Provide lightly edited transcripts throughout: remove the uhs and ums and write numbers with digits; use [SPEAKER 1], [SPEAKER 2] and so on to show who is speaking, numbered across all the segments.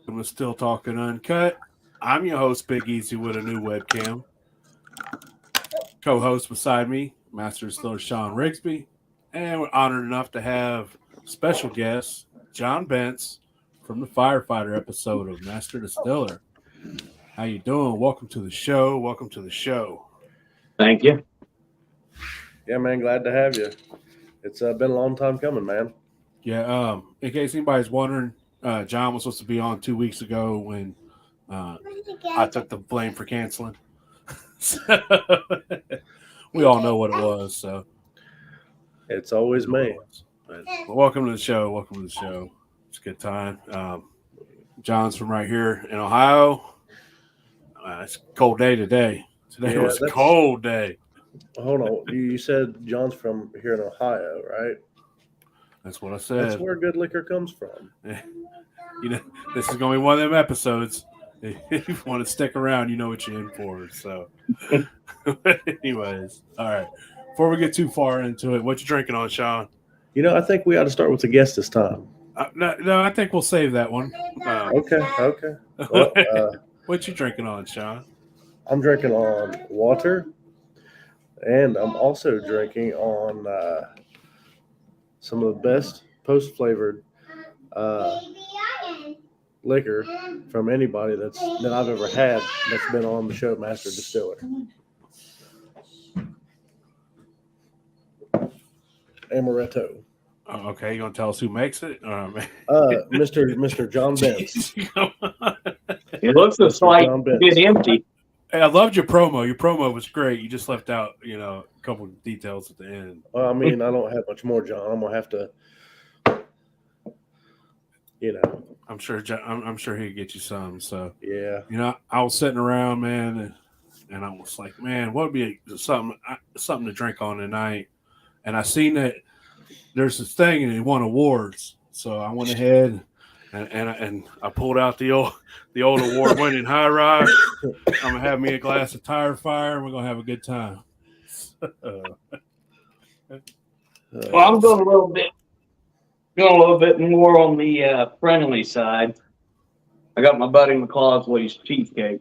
[SPEAKER 1] I'm still talking uncut. I'm your host, Big Easy, with a new webcam. Co-host beside me, Master Distiller Sean Rigsby, and we're honored enough to have special guest John Bentz from the Firefighter episode of Master Distiller. How you doing? Welcome to the show. Welcome to the show.
[SPEAKER 2] Thank you.
[SPEAKER 3] Yeah, man, glad to have you. It's been a long time coming, man.
[SPEAKER 1] Yeah. In case anybody's wondering, John was supposed to be on 2 weeks ago when I took the blame for canceling. We all know what it was. So
[SPEAKER 3] It's always me.
[SPEAKER 1] But welcome to the show. Welcome to the show. It's a good time. John's from right here in Ohio. It's a cold day today. Today was a cold day.
[SPEAKER 3] Hold on. You said John's from here in Ohio, right?
[SPEAKER 1] That's what I said.
[SPEAKER 3] That's where good liquor comes from.
[SPEAKER 1] You know, this is going to be one of them episodes. If you want to stick around, you know what you're in for. So, anyways, all right. Before we get too far into it, what you drinking on, Sean?
[SPEAKER 3] You know, I think we ought to start with the guest this time.
[SPEAKER 1] No, I think we'll save that one.
[SPEAKER 3] Okay. Well,
[SPEAKER 1] what you drinking on, Sean?
[SPEAKER 3] I'm drinking on water, and I'm also drinking on some of the best post-flavored liquor from anybody that I've ever had that's been on the show, Master Distiller. Amaretto.
[SPEAKER 1] Oh, okay, you gonna tell us who makes it?
[SPEAKER 3] Mr. John Bentz.
[SPEAKER 2] It looks like it's empty.
[SPEAKER 1] Hey, I loved your promo. Your promo was great. You just left out, a couple of details at the end.
[SPEAKER 3] Well, I mean, I don't have much more, John. I'm gonna have to,
[SPEAKER 1] I'm sure he'd get you some. So
[SPEAKER 3] yeah.
[SPEAKER 1] I was sitting around, man, and I was like, man, what would be something to drink on tonight? And I seen that there's this thing and it won awards. So I went ahead and I pulled out the old award-winning High Rye. I'm gonna have me a glass of Firefighter, and we're gonna have a good time.
[SPEAKER 2] Well, I'm going a little bit more on the friendly side. I got my buddy McCloskey's cheesecake.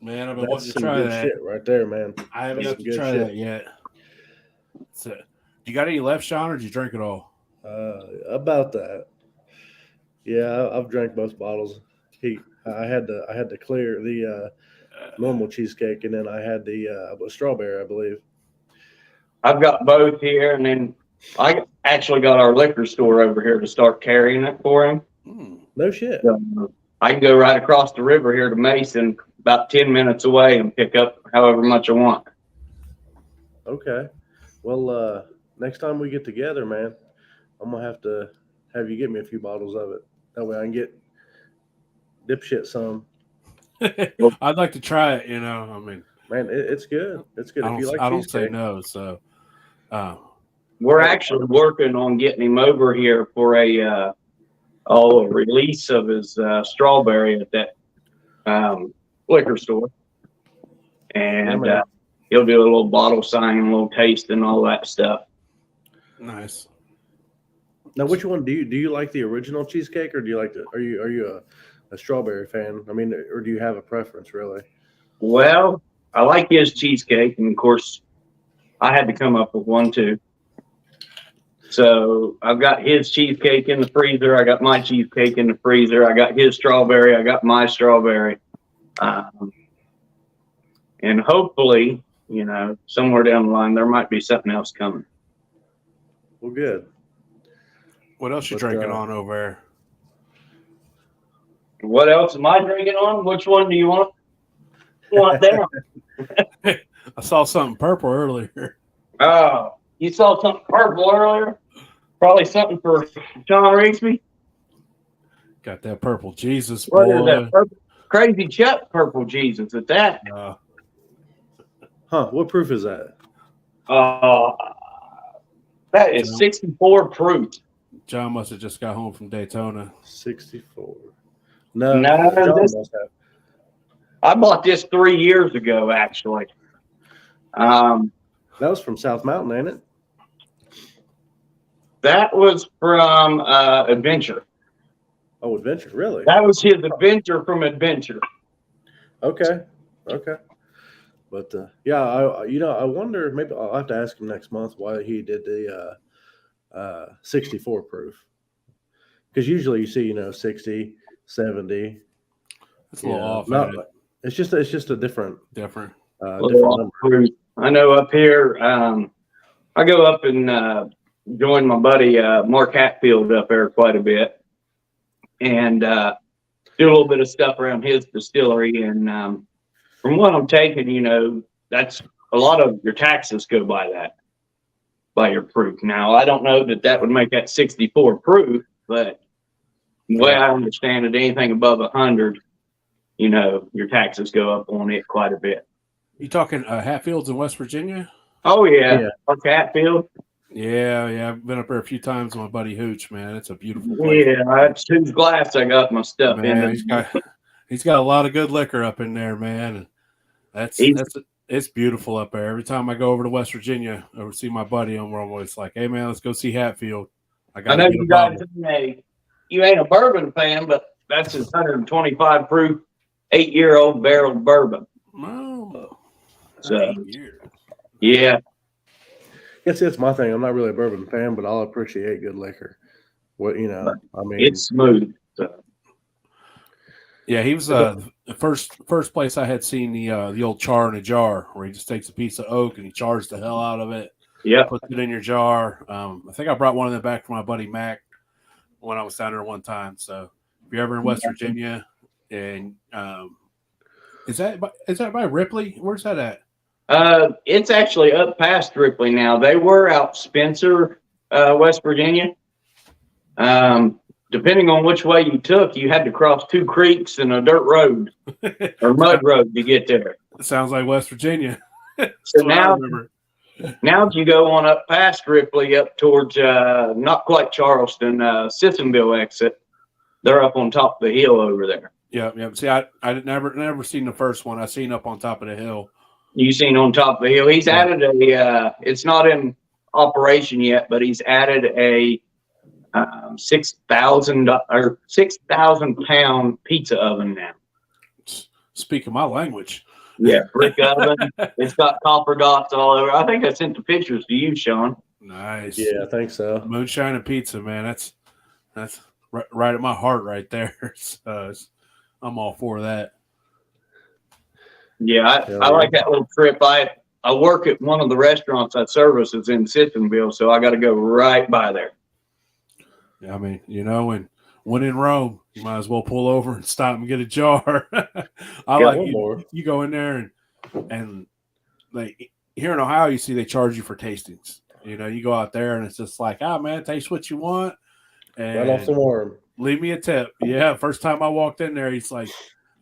[SPEAKER 1] Man, I've been
[SPEAKER 3] That's
[SPEAKER 1] wanting to
[SPEAKER 3] some
[SPEAKER 1] try
[SPEAKER 3] good
[SPEAKER 1] that.
[SPEAKER 3] shit right there, man.
[SPEAKER 1] I haven't
[SPEAKER 3] That's
[SPEAKER 1] got to
[SPEAKER 3] some good
[SPEAKER 1] try
[SPEAKER 3] shit.
[SPEAKER 1] that yet. So, you got any left, Sean, or did you drink it all?
[SPEAKER 3] About that. Yeah, I've drank both bottles. I had to clear the normal cheesecake, and then I had the strawberry, I believe.
[SPEAKER 2] I've got both here, and then I actually got our liquor store over here to start carrying it for him.
[SPEAKER 3] No shit.
[SPEAKER 2] So I can go right across the river here to Mason, about 10 minutes away, and pick up however much I want.
[SPEAKER 3] Okay. Well, next time we get together, man, I'm gonna have to have you get me a few bottles of it. That way I can get dipshit some.
[SPEAKER 1] I'd like to try it. I mean,
[SPEAKER 3] man, it's good. It's good. If you like
[SPEAKER 1] I don't
[SPEAKER 3] cheesecake.
[SPEAKER 1] say no. So,
[SPEAKER 2] We're actually working on getting him over here for a release of his strawberry at that liquor store, and he'll do a little bottle signing, a little taste, and all that stuff.
[SPEAKER 1] Nice.
[SPEAKER 3] Now, which one do you like, the original cheesecake, or do you like are you a strawberry fan? I mean, or do you have a preference really?
[SPEAKER 2] Well, I like his cheesecake, and of course, I had to come up with one too. So I've got his cheesecake in the freezer. I got my cheesecake in the freezer. I got his strawberry. I got my strawberry. And hopefully, somewhere down the line, there might be something else coming.
[SPEAKER 3] Well, good.
[SPEAKER 1] What else you drinking on over there?
[SPEAKER 2] What else am I drinking on? Which one do you want down?
[SPEAKER 1] I saw something purple earlier.
[SPEAKER 2] Oh, you saw something purple earlier? Probably something for John Rigsby.
[SPEAKER 1] Got that purple Jesus,
[SPEAKER 2] What
[SPEAKER 1] boy.
[SPEAKER 2] is that? Purple, Crazy Chuck purple Jesus at that.
[SPEAKER 3] What proof is that?
[SPEAKER 2] That is 64 proof.
[SPEAKER 1] John must have just got home from Daytona.
[SPEAKER 3] 64. No,
[SPEAKER 2] John
[SPEAKER 3] must have.
[SPEAKER 2] I bought this 3 years ago, actually.
[SPEAKER 3] That was from South Mountain, ain't it?
[SPEAKER 2] That was from Adventure.
[SPEAKER 3] Oh, Adventure, really?
[SPEAKER 2] That was his adventure from Adventure.
[SPEAKER 3] Okay. But yeah, I wonder. Maybe I'll have to ask him next month why he did the 64 proof. Because usually you see 60, 70.
[SPEAKER 1] It's a little off.
[SPEAKER 3] Not, it's just a different
[SPEAKER 1] different
[SPEAKER 3] number.
[SPEAKER 2] I know up here, I go up and join my buddy Mark Hatfield up there quite a bit, and do a little bit of stuff around his distillery. And from what I'm taking, that's a lot of your taxes go by your proof. Now, I don't know that would make that 64 proof, but the way I understand it, anything above 100, your taxes go up on it quite a bit.
[SPEAKER 1] You talking Hatfields in West Virginia?
[SPEAKER 2] Oh yeah. Mark Hatfield.
[SPEAKER 1] Yeah. I've been up there a few times with my buddy Hooch, man. It's a beautiful place.
[SPEAKER 2] Yeah, that's whose glass I got my stuff in.
[SPEAKER 1] He's got a lot of good liquor up in there, man. And it's beautiful up there. Every time I go over to West Virginia or see my buddy, I'm always like, "Hey, man, let's go see Hatfield."
[SPEAKER 2] I know you guys you ain't a bourbon fan, but that's his 125 proof, 8-year-old barrel bourbon.
[SPEAKER 1] Oh,
[SPEAKER 2] so yeah.
[SPEAKER 3] It's my thing. I'm not really a bourbon fan, but I'll appreciate good liquor.
[SPEAKER 2] It's smooth. So.
[SPEAKER 1] Yeah, he was the first place I had seen the old char in a jar, where he just takes a piece of oak and he chars the hell out of it.
[SPEAKER 2] Yeah,
[SPEAKER 1] puts it in your jar. I think I brought one of them back for my buddy Mac when I was down there one time. So if you're ever in West Virginia, and is that by Ripley? Where's that at?
[SPEAKER 2] It's actually up past Ripley now. They were out Spencer, West Virginia. Depending on which way you took, you had to cross 2 creeks and a dirt road or mud road to get there.
[SPEAKER 1] It sounds like West Virginia.
[SPEAKER 2] So now if you go on up past Ripley up towards not quite Charleston, Sissonville exit, they're up on top of the hill over there.
[SPEAKER 1] Yeah. See, I never seen the first one. I seen up on top of the hill.
[SPEAKER 2] You seen on top of the hill. He's added it's not in operation yet, but he's added a 6,000 pound pizza oven now.
[SPEAKER 1] Speaking my language.
[SPEAKER 2] Yeah, brick oven. It's got copper dots all over. I think I sent the pictures to you, Sean.
[SPEAKER 1] Nice.
[SPEAKER 3] Yeah, I think so.
[SPEAKER 1] Moonshine and pizza, man. That's right at my heart right there. So I'm all for that.
[SPEAKER 2] Yeah, I like that little trip. I work at one of the restaurants I service is in Sissonville, so I got to go right by there.
[SPEAKER 1] Yeah, I mean, and when in Rome, you might as well pull over and stop and get a jar. You go in there and like here in Ohio, you see they charge you for tastings. You go out there and it's just like, man, taste what you want. And
[SPEAKER 3] right off the worm.
[SPEAKER 1] Leave me a tip. Yeah, first time I walked in there, he's like,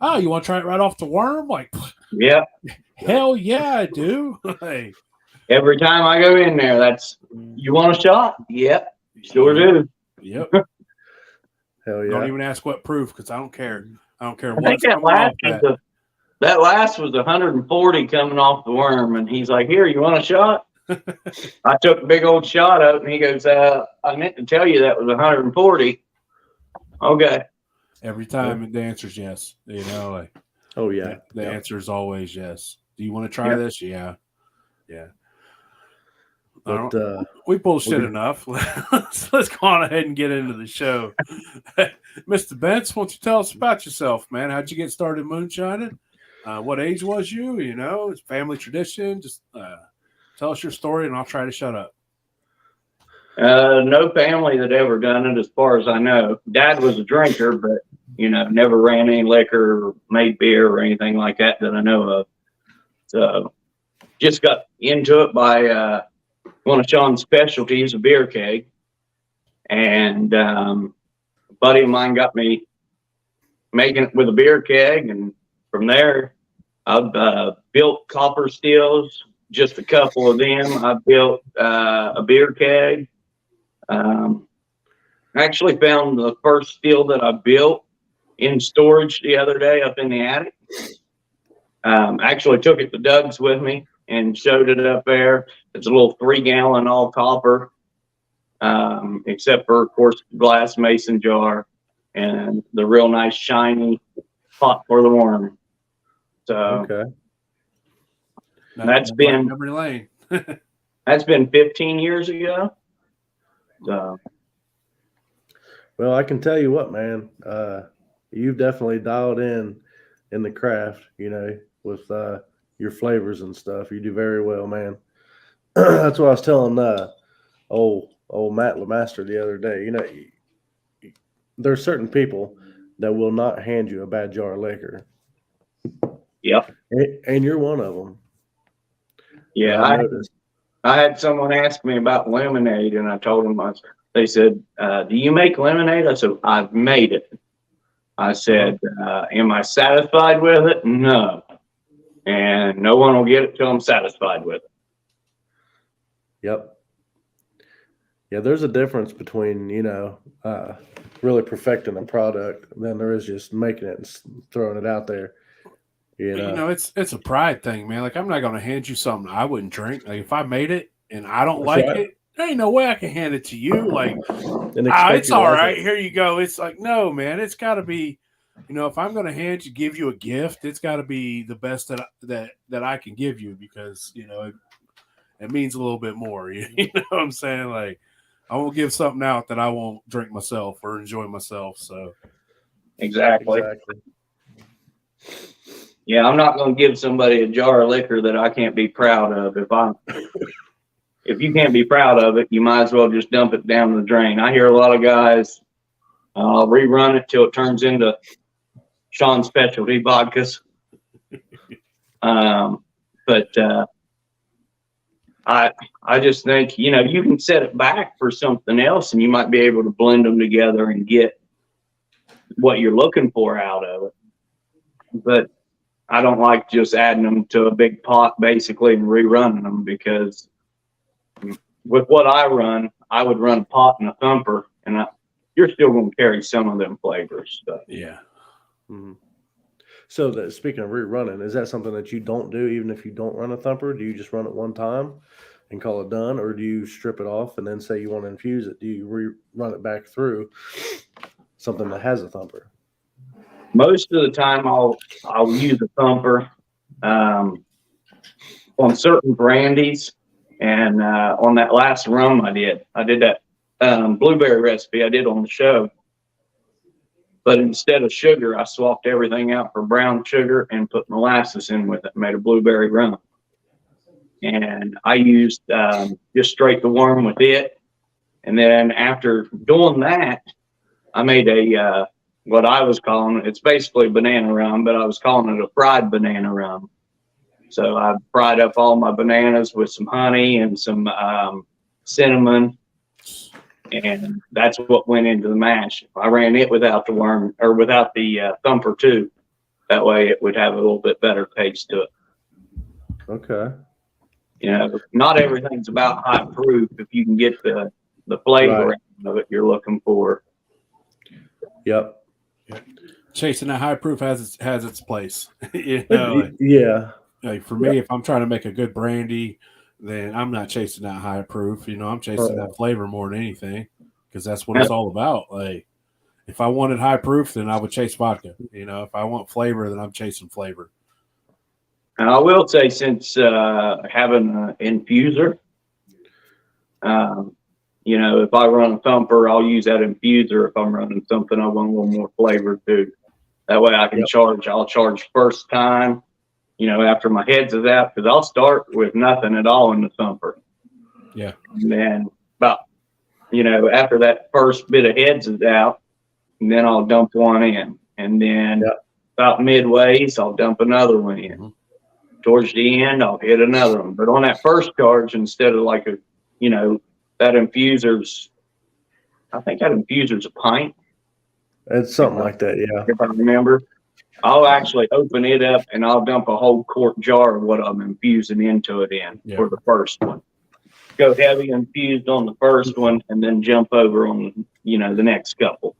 [SPEAKER 1] "Oh, you want to try it right off the worm?" Like,
[SPEAKER 2] yeah,
[SPEAKER 1] hell yeah, I do. Like,
[SPEAKER 2] every time I go in there, you want a shot? Yep, sure do.
[SPEAKER 1] Yep.
[SPEAKER 3] Hell yeah.
[SPEAKER 1] Don't even ask what proof because I don't care. I don't care
[SPEAKER 2] I think that last was 140 coming off the worm, and he's like, "Here, you want a shot?" I took a big old shot of it, and he goes, "I meant to tell you that was 140." Okay.
[SPEAKER 1] Every time the answer's yes.
[SPEAKER 3] Oh yeah.
[SPEAKER 1] The answer is always yes. Do you want to try this? Yeah.
[SPEAKER 3] But,
[SPEAKER 1] we bullshit enough. Let's go on ahead and get into the show. Mr. Bentz, why don't you tell us about yourself, man? How'd you get started moonshining? What age was you? It's family tradition. Just tell us your story, and I'll try to shut up.
[SPEAKER 2] No family that ever done it, as far as I know. Dad was a drinker, but never ran any liquor or made beer or anything like that I know of. So just got into it by one of Sean's specialties, a beer keg. And a buddy of mine got me making it with a beer keg. And from there, I've built copper stills, just a couple of them. I built a beer keg. I actually found the first still that I built in storage the other day up in the attic. Actually took it to Doug's with me and showed it up there. It's a little 3-gallon all copper, except for, of course, glass mason jar. and the real nice shiny pot for the worm. So
[SPEAKER 3] Okay.
[SPEAKER 2] that's been
[SPEAKER 1] memory lane.
[SPEAKER 2] that's been 15 years ago. So
[SPEAKER 3] Well, I can tell you what, man. You've definitely dialed in the craft, with your flavors and stuff. You do very well, man. That's what I was telling old Matt Lemaster the other day. There's certain people that will not hand you a bad jar of liquor.
[SPEAKER 2] yep.
[SPEAKER 3] And you're one of them.
[SPEAKER 2] Yeah, I had someone ask me about lemonade, and I told them, they said, do you make lemonade? I said, I've made it. I said, am I satisfied with it? No. And no one will get it till I'm satisfied with it.
[SPEAKER 3] Yep. Yeah, there's a difference between, really perfecting a product than there is just making it and throwing it out there.
[SPEAKER 1] It's a pride thing, man. Like, I'm not going to hand you something I wouldn't drink. Like, if I made it and I don't like it, there ain't no way I can hand it to you. Like, it's all right. Here you go. It's like, no, man. It's got to be, if I'm going to give you a gift, it's got to be the best that I can give you, because it means a little bit more. You know what I'm saying? Like, I won't give something out that I won't drink myself or enjoy myself. So,
[SPEAKER 2] exactly. Yeah, I'm not going to give somebody a jar of liquor that I can't be proud of. If you can't be proud of it, you might as well just dump it down the drain. I hear a lot of guys rerun it till it turns into Sean's specialty vodkas. But I just think, you can set it back for something else, and you might be able to blend them together and get what you're looking for out of it. But I don't like just adding them to a big pot, basically, and rerunning them, because with what I run, I would run a pot and a thumper, and you're still going to carry some of them flavors. So.
[SPEAKER 1] Yeah.
[SPEAKER 3] Mm-hmm. So speaking of rerunning, is that something that you don't do even if you don't run a thumper? Do you just run it one time and call it done, or do you strip it off and then say you want to infuse it? Do you rerun it back through something that has a thumper?
[SPEAKER 2] Most of the time, I'll use a thumper on certain brandies, and on that last rum I did that blueberry recipe I did on the show. But instead of sugar, I swapped everything out for brown sugar and put molasses in with it, made a blueberry rum. And I used just straight the worm with it. And then after doing that, I made what I was calling, it's basically banana rum, but I was calling it a fried banana rum. So I fried up all my bananas with some honey and some cinnamon. And that's what went into the mash. I ran it without the worm, or without the thumper too. That way it would have a little bit better taste to it.
[SPEAKER 3] Okay.
[SPEAKER 2] Not everything's about high proof if you can get the flavor of it you're looking for.
[SPEAKER 3] Yep.
[SPEAKER 1] Chasing that high proof has its place.
[SPEAKER 3] Yeah.
[SPEAKER 1] Like for me, if I'm trying to make a good brandy, then I'm not chasing that high proof. I'm chasing that flavor more than anything, because that's what it's all about. Like, if I wanted high proof, then I would chase vodka. If I want flavor, then I'm chasing flavor.
[SPEAKER 2] And I will say, since having an infuser, if I run a thumper, I'll use that infuser. If I'm running something I want a little more flavor too. That way I can charge. I'll charge first time, after my heads is out, because I'll start with nothing at all in the thumper.
[SPEAKER 1] Yeah.
[SPEAKER 2] And then about, after that first bit of heads is out, and then I'll dump one in. And then about midways, I'll dump another one in. Mm-hmm. Towards the end, I'll hit another one. But on that first charge, instead of like that infuser's, I think that infuser's a pint.
[SPEAKER 3] It's something like that, yeah.
[SPEAKER 2] If I remember. I'll actually open it up and I'll dump a whole quart jar of what I'm infusing into it for the first one. Go heavy infused on the first one, and then jump over on, the next couple.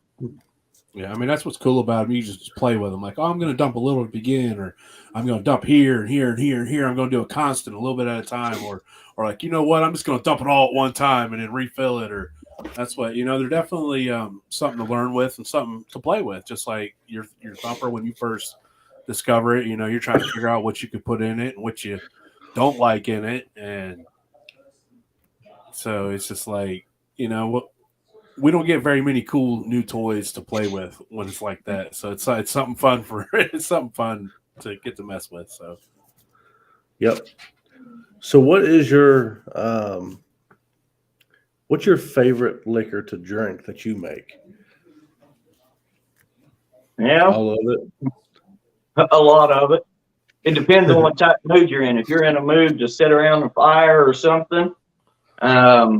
[SPEAKER 1] Yeah, that's what's cool about them. You just play with them. Like, I'm going to dump a little to begin, or I'm going to dump here and here and here and here. I'm going to do a constant a little bit at a time, or like, I'm just going to dump it all at one time and then refill it, or That's what they're definitely something to learn with and something to play with. Just like your thumper when you first discover it, you're trying to figure out what you could put in it and what you don't like in it, and so it's just like we don't get very many cool new toys to play with when it's like that. So it's something fun it's something fun to get to mess with. So
[SPEAKER 3] Yep. So what is your what's your favorite liquor to drink that you make?
[SPEAKER 2] Yeah,
[SPEAKER 3] All of it.
[SPEAKER 2] a lot of it. It depends on what type of mood you're in. If you're in a mood to sit around the fire or something, probably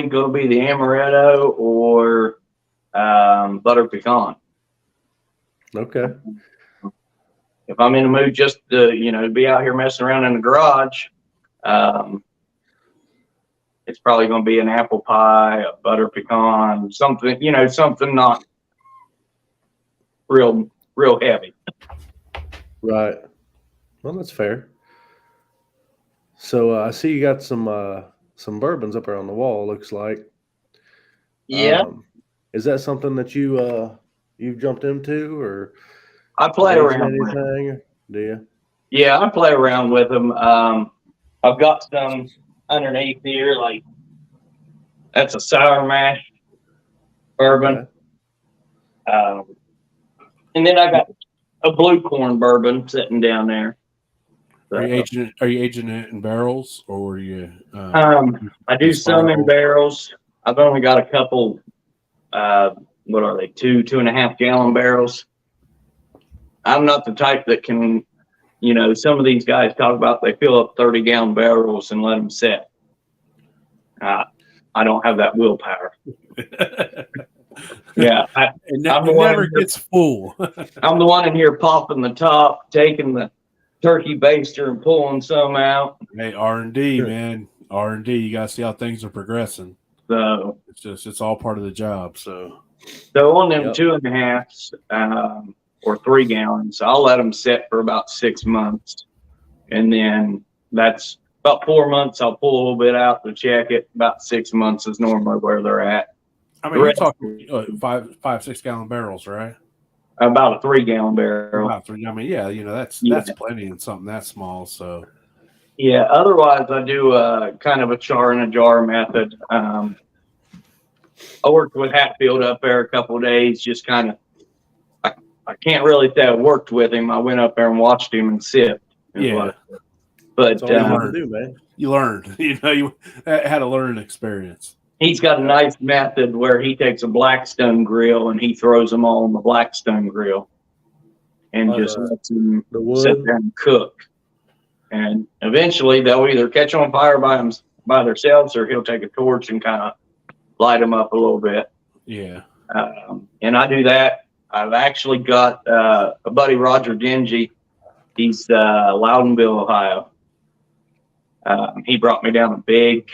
[SPEAKER 2] going to be the amaretto or butter pecan.
[SPEAKER 3] Okay.
[SPEAKER 2] If I'm in a mood just to be out here messing around in the garage, it's probably going to be an apple pie, a butter pecan, something something not real heavy.
[SPEAKER 3] Right. Well, that's fair. So I see you got some bourbons up there on the wall. Looks like.
[SPEAKER 2] Yeah.
[SPEAKER 3] Is that something that you've jumped into, or
[SPEAKER 2] I play around with them.
[SPEAKER 3] anything? Do you?
[SPEAKER 2] Yeah, I play around with them. I've got some underneath here, like that's a sour mash bourbon.
[SPEAKER 3] Okay.
[SPEAKER 2] And then I got a blue corn bourbon sitting down there. So,
[SPEAKER 1] are you aging it in barrels, or are you?
[SPEAKER 2] I do some in barrels. I've only got a couple. What are they? 2.5 gallon barrels. I'm not the type that can, some of these guys talk about they fill up 30-gallon barrels and let them sit. I don't have that willpower. Yeah,
[SPEAKER 1] it never gets full.
[SPEAKER 2] I'm the one in here popping the top, taking the turkey baster and pulling some out.
[SPEAKER 1] Hey, R&D, man, R&D. You gotta see how things are progressing.
[SPEAKER 2] So
[SPEAKER 1] it's all part of the job. So
[SPEAKER 2] on them 2.5s or 3 gallons, I'll let them sit for about 6 months, and then that's about 4 months. I'll pull a little bit out to check it. About 6 months is normally where they're at.
[SPEAKER 1] I mean, you're talking 5-6 gallon barrels, right?
[SPEAKER 2] About a 3 gallon barrel.
[SPEAKER 1] About 3. I mean, that's plenty in something that small. So
[SPEAKER 2] yeah. Otherwise, I do kind of a char in a jar method. I worked with Hatfield up there a couple of days, just kind of. I can't really say I worked with him. I went up there and watched him and sipped.
[SPEAKER 1] Yeah.
[SPEAKER 2] But
[SPEAKER 3] you learned. Do, man.
[SPEAKER 1] You learned. You had a learning experience.
[SPEAKER 2] He's got a nice method where he takes a Blackstone grill and he throws them all on the Blackstone grill and just lets them sit there and cook. And eventually they'll either catch on fire by themselves, or he'll take a torch and kind of light them up a little bit.
[SPEAKER 1] Yeah.
[SPEAKER 2] And I do that. I've actually got a buddy, Roger Dingy. He's Loudonville, Ohio. He brought me down a big,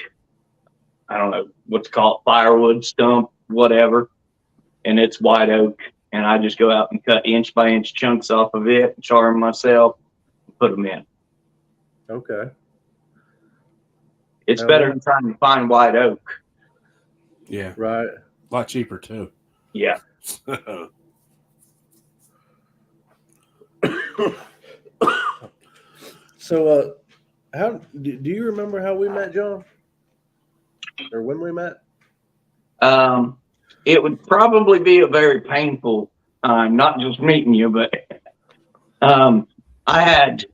[SPEAKER 2] I don't know what to call it, firewood stump, whatever. And it's white oak. And I just go out and cut inch by inch chunks off of it, char them myself, and put them in.
[SPEAKER 3] Okay.
[SPEAKER 2] It's better than trying to find white oak.
[SPEAKER 1] Yeah.
[SPEAKER 3] Right.
[SPEAKER 1] A lot cheaper too.
[SPEAKER 2] Yeah.
[SPEAKER 3] So, how do you remember how we met, John? Or when we met?
[SPEAKER 2] It would probably be a very painful time, not just meeting you, but I had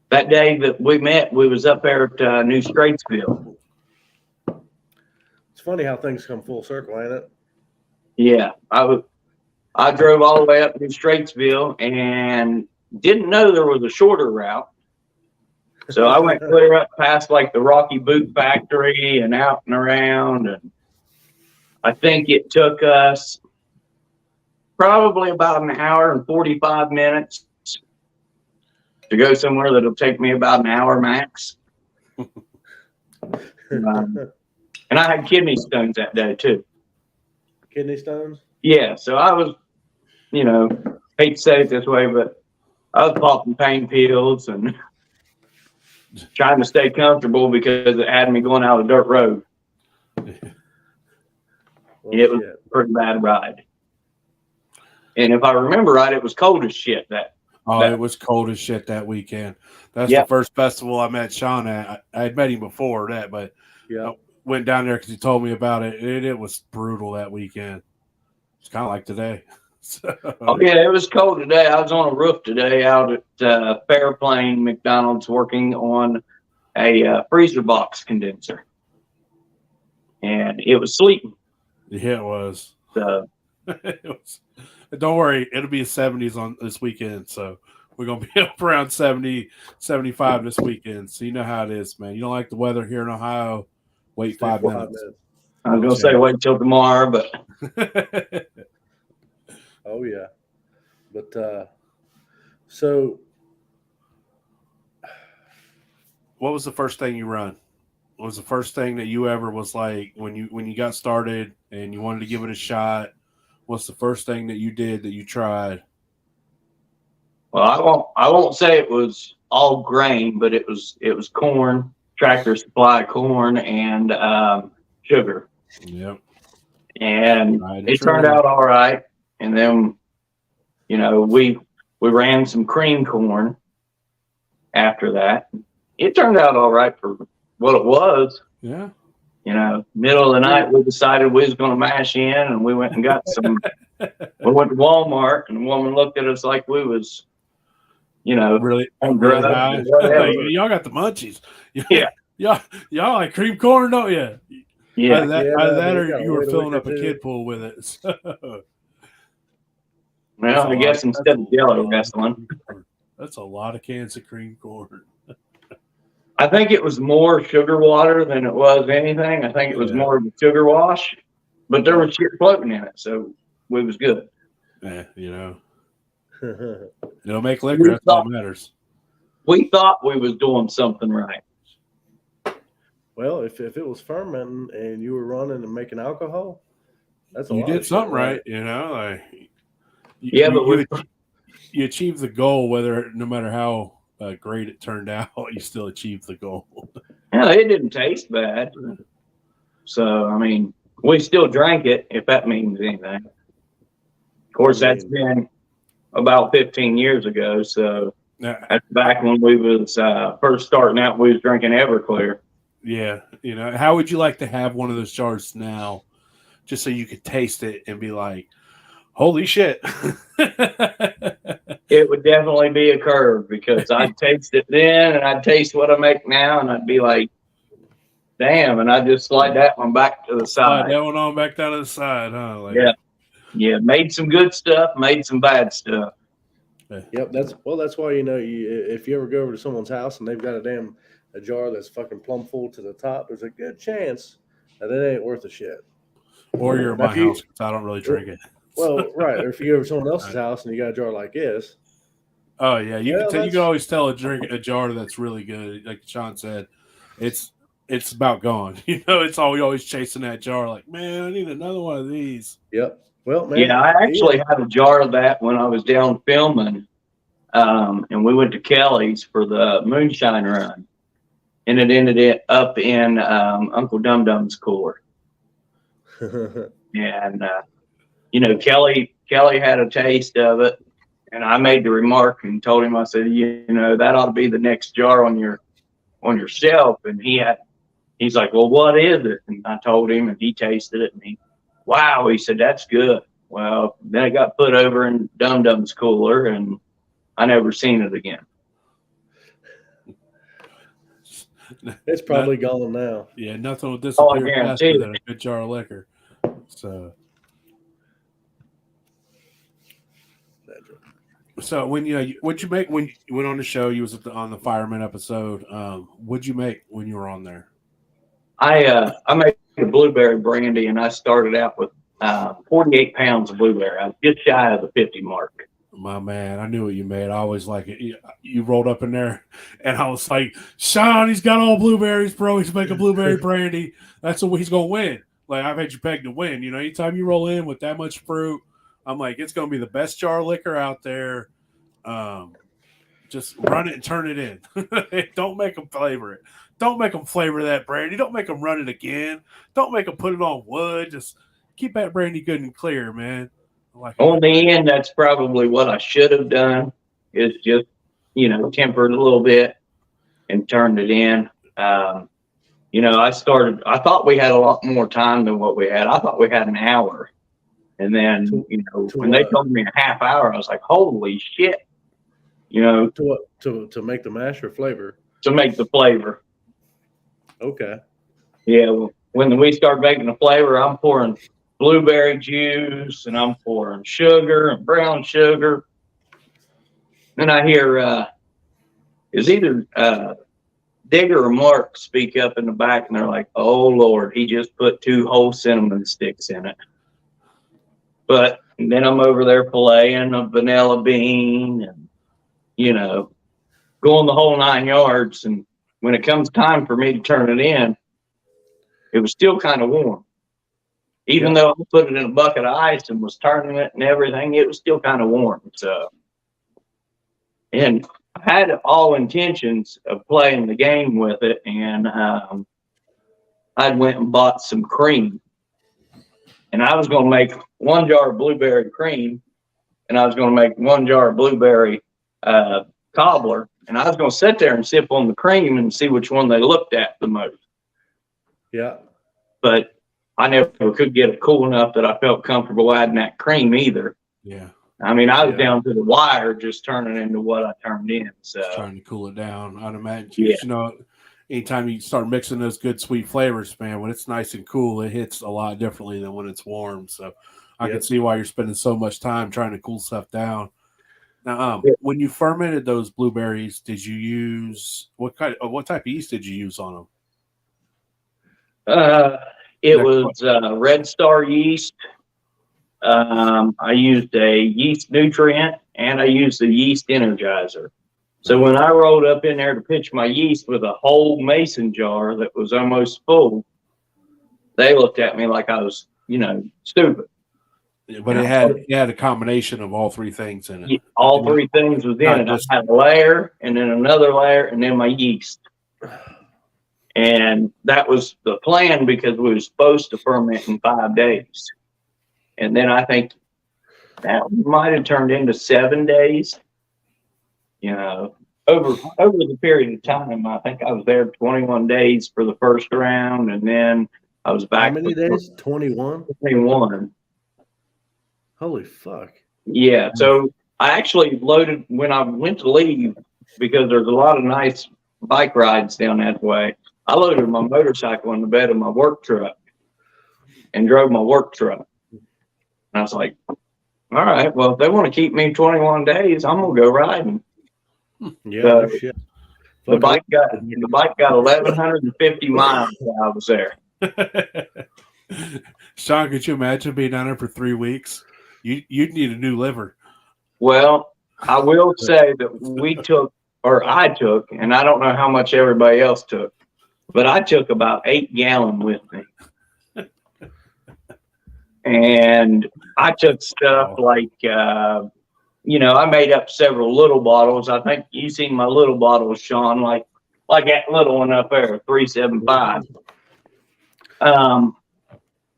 [SPEAKER 2] that day that we met, we was up there at New Straitsville.
[SPEAKER 3] It's funny how things come full circle, ain't it?
[SPEAKER 2] Yeah, I drove all the way up to New Straitsville and didn't know there was a shorter route. So I went clear up past like the Rocky Boot Factory and out and around. And I think it took us probably about an hour and 45 minutes to go somewhere that'll take me about an hour max. And I had kidney stones that day too.
[SPEAKER 3] Kidney stones?
[SPEAKER 2] Yeah. So I was, hate to say it this way, but I was popping pain pills and trying to stay comfortable because it had me going out a dirt road.
[SPEAKER 3] Well,
[SPEAKER 2] It was
[SPEAKER 3] shit.
[SPEAKER 2] a pretty bad ride. And if I remember right, it was cold as shit.
[SPEAKER 1] It was cold as shit that weekend. That's
[SPEAKER 2] Yep.
[SPEAKER 1] the first festival I met Sean at. I had met him before that, but
[SPEAKER 3] Yeah.
[SPEAKER 1] I went down there because he told me about it. It was brutal that weekend. It's kind of like today. So,
[SPEAKER 2] Oh yeah, it was cold today. I was on a roof today out at Fairplane McDonald's working on a freezer box condenser, and it was sleeting.
[SPEAKER 1] yeah, it was.
[SPEAKER 2] So
[SPEAKER 1] It was. Don't worry, it'll be 70s on this weekend. So we're going to be up around 70, 75 this weekend. So you know how it is, man. You don't like the weather here in Ohio, wait
[SPEAKER 3] Stay
[SPEAKER 1] 5
[SPEAKER 3] for
[SPEAKER 1] minutes.
[SPEAKER 2] I was gonna say wait till tomorrow, but
[SPEAKER 3] Oh yeah. But so
[SPEAKER 1] What was the first thing you run? What was the first thing that you ever was like when you got started and you wanted to give it a shot? What's the first thing that you did that you tried?
[SPEAKER 2] well, I won't say it was all grain, but it was corn, Tractor Supply corn, and sugar,
[SPEAKER 1] Yep.
[SPEAKER 2] and
[SPEAKER 1] Tried and
[SPEAKER 2] it turned
[SPEAKER 1] true.
[SPEAKER 2] out all right. And then we ran some cream corn after that. It turned out all right for what it was.
[SPEAKER 1] Yeah.
[SPEAKER 2] Middle of the night, we decided we was going to mash in, and we went and got some. We went to Walmart, and the woman looked at us like we was,
[SPEAKER 1] Really,
[SPEAKER 2] on
[SPEAKER 1] really
[SPEAKER 2] drugs
[SPEAKER 1] high.
[SPEAKER 2] or whatever.
[SPEAKER 1] Y'all got the munchies.
[SPEAKER 2] Yeah.
[SPEAKER 1] Y'all like cream corn, don't you?
[SPEAKER 2] Yeah,
[SPEAKER 1] Either that
[SPEAKER 3] we
[SPEAKER 1] or
[SPEAKER 3] gotta
[SPEAKER 1] you were
[SPEAKER 3] wait a
[SPEAKER 1] filling
[SPEAKER 3] week
[SPEAKER 1] up
[SPEAKER 3] or
[SPEAKER 1] a
[SPEAKER 3] two.
[SPEAKER 1] kid pool with it. So,
[SPEAKER 2] well, I guess instead of yellow wrestling,
[SPEAKER 1] that's a lot of cans of cream corn.
[SPEAKER 2] I think it was more sugar water than it was anything. I think it was
[SPEAKER 1] Yeah.
[SPEAKER 2] more of a sugar wash, but there was shit floating in it, so it was good.
[SPEAKER 1] Yeah, it'll make liquor. That's all that matters.
[SPEAKER 2] We thought we was doing something right.
[SPEAKER 3] well, if it was fermenting and you were running and making alcohol, that's a
[SPEAKER 1] You
[SPEAKER 3] lot
[SPEAKER 1] did
[SPEAKER 3] of shit,
[SPEAKER 1] something right, like
[SPEAKER 2] Yeah, but
[SPEAKER 1] you achieved the goal, no matter how great it turned out, you still achieved the goal.
[SPEAKER 2] yeah, it didn't taste bad. So, I mean, we still drank it, if that means anything. Of course, that's been about 15 years ago. So
[SPEAKER 1] Yeah,
[SPEAKER 2] that's back when we was first starting out. We was drinking Everclear.
[SPEAKER 1] yeah. How would you like to have one of those jars now, just so you could taste it and be like, "Holy shit!"
[SPEAKER 2] It would definitely be a curve because I'd taste it then and I'd taste what I make now and I'd be like, damn, and I'd just slide that one back to the
[SPEAKER 1] Slide
[SPEAKER 2] side.
[SPEAKER 1] that one on back down to the side, huh? Like,
[SPEAKER 2] Yeah. Yeah, made some good stuff, made some bad stuff.
[SPEAKER 3] Yep, that's why if you ever go over to someone's house and they've got a jar that's fucking plumb full to the top, there's a good chance that it ain't worth a shit.
[SPEAKER 1] Or you're at
[SPEAKER 3] Now,
[SPEAKER 1] my house because I don't really drink it.
[SPEAKER 3] Well, right. Or if you go over to someone else's house and you got a jar like this.
[SPEAKER 1] Oh yeah, you
[SPEAKER 3] Well,
[SPEAKER 1] can always tell a jar that's really good. Like Sean said, it's about gone. It's always chasing that jar. Like, man, I need another one of these.
[SPEAKER 3] Yep. Well, man.
[SPEAKER 2] Yeah, I actually had a jar of that when I was down filming, and we went to Kelly's for the moonshine run, and it ended up in Uncle Dum Dum's cooler. And Kelly had a taste of it, and I made the remark and told him, I said, that ought to be the next jar on your shelf. And he's like, well, what is it? And I told him, and he tasted it, and he said, that's good. Well, then it got put over in Dum Dum's cooler, and I never seen it again.
[SPEAKER 3] It's probably gone now.
[SPEAKER 1] Yeah, nothing will disappear faster
[SPEAKER 2] guarantee
[SPEAKER 1] than a good jar of liquor. So when what'd you make when you went on the show? You was on the fireman episode. What'd you make when you were on there?
[SPEAKER 2] I made a blueberry brandy, and I started out with 48 pounds of blueberry. I was just shy of the 50 mark.
[SPEAKER 1] My man, I knew what you made. I always like it. You rolled up in there, and I was like, Sean, he's got all blueberries, bro. He's making blueberry brandy. That's what he's gonna win. Like, I've had you pegged to win. Anytime you roll in with that much fruit, I'm like, it's gonna be the best jar of liquor out there. Just run it and turn it in. Don't make them flavor it. Don't make them flavor that brandy. Don't make them run it again. Don't make them put it on wood. Just keep that brandy good and clear, man.
[SPEAKER 2] On the end, that's probably what I should have done. Is just tempered a little bit and turned it in. I thought we had a lot more time than what we had. I thought we had an hour. And then, when they told me a half hour, I was like, holy shit.
[SPEAKER 3] To make the mash or flavor?
[SPEAKER 2] To make the flavor.
[SPEAKER 3] Okay.
[SPEAKER 2] Yeah. Well, when we start making the flavor, I'm pouring blueberry juice and I'm pouring sugar and brown sugar. Then I hear, is either, Digger or Mark speak up in the back, and they're like, oh Lord, he just put 2 whole cinnamon sticks in it. But then I'm over there filleting a vanilla bean and, going the whole 9 yards. And when it comes time for me to turn it in, it was still kind of warm. Even though I put it in a bucket of ice and was turning it and everything, it was still kind of warm. So, and I had all intentions of playing the game with it, and I went and bought some cream. And I was going to make 1 jar of blueberry cream, and I was going to make 1 jar of blueberry cobbler, and I was going to sit there and sip on the cream and see which one they looked at the most.
[SPEAKER 3] Yeah.
[SPEAKER 2] But I never could get it cool enough that I felt comfortable adding that cream either.
[SPEAKER 1] Yeah.
[SPEAKER 2] I mean, I was down to the wire just turning into what I turned in. So
[SPEAKER 1] just trying to cool it down. I'd imagine, anytime you start mixing those good sweet flavors, man, when it's nice and cool, it hits a lot differently than when it's warm. So I can see why you're spending so much time trying to cool stuff down. Now, when you fermented those blueberries, did you use what type of yeast did you use on them?
[SPEAKER 2] It was Red Star yeast. I used a yeast nutrient and I used a yeast energizer. So when I rolled up in there to pitch my yeast with a whole mason jar that was almost full, they looked at me like I was, stupid.
[SPEAKER 1] But it had a combination of all 3 things in it.
[SPEAKER 2] All 3 things was in it. I had a layer and then another layer and then my yeast. And that was the plan because we were supposed to ferment in 5 days. And then I think that might have turned into 7 days. Over the period of time, I think I was there 21 days for the first round, and then I was back.
[SPEAKER 3] How many days? 21?
[SPEAKER 2] 21.
[SPEAKER 3] Holy fuck.
[SPEAKER 2] Yeah. So I actually loaded when I went to leave because there's a lot of nice bike rides down that way. I loaded my motorcycle in the bed of my work truck and drove my work truck. And I was like, all right, well, if they want to keep me 21 days, I'm going to go riding.
[SPEAKER 3] Yeah, shit.
[SPEAKER 2] The bike got 1,150 miles while I was there.
[SPEAKER 1] Sean, could you imagine being down there for 3 weeks? You'd need a new liver.
[SPEAKER 2] Well, I will say that I took, and I don't know how much everybody else took, but I took about 8 gallons with me. And I took stuff like, I made up several little bottles. I think you seen my little bottles, Sean, like that little one up there, 375.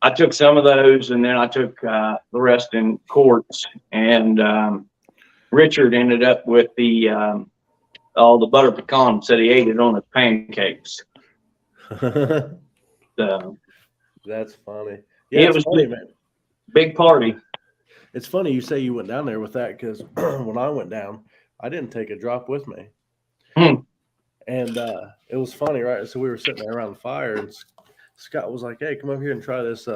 [SPEAKER 2] I took some of those, and then I took the rest in quarts. And Richard ended up with all the butter pecan. Said he ate it on his pancakes. So
[SPEAKER 3] that's funny. Yeah,
[SPEAKER 2] it was funny, man. Big party.
[SPEAKER 3] It's funny you say you went down there with that because when I went down, I didn't take a drop with me. And it was funny, right? So we were sitting there around the fire, and Scott was like, hey, come over here and try this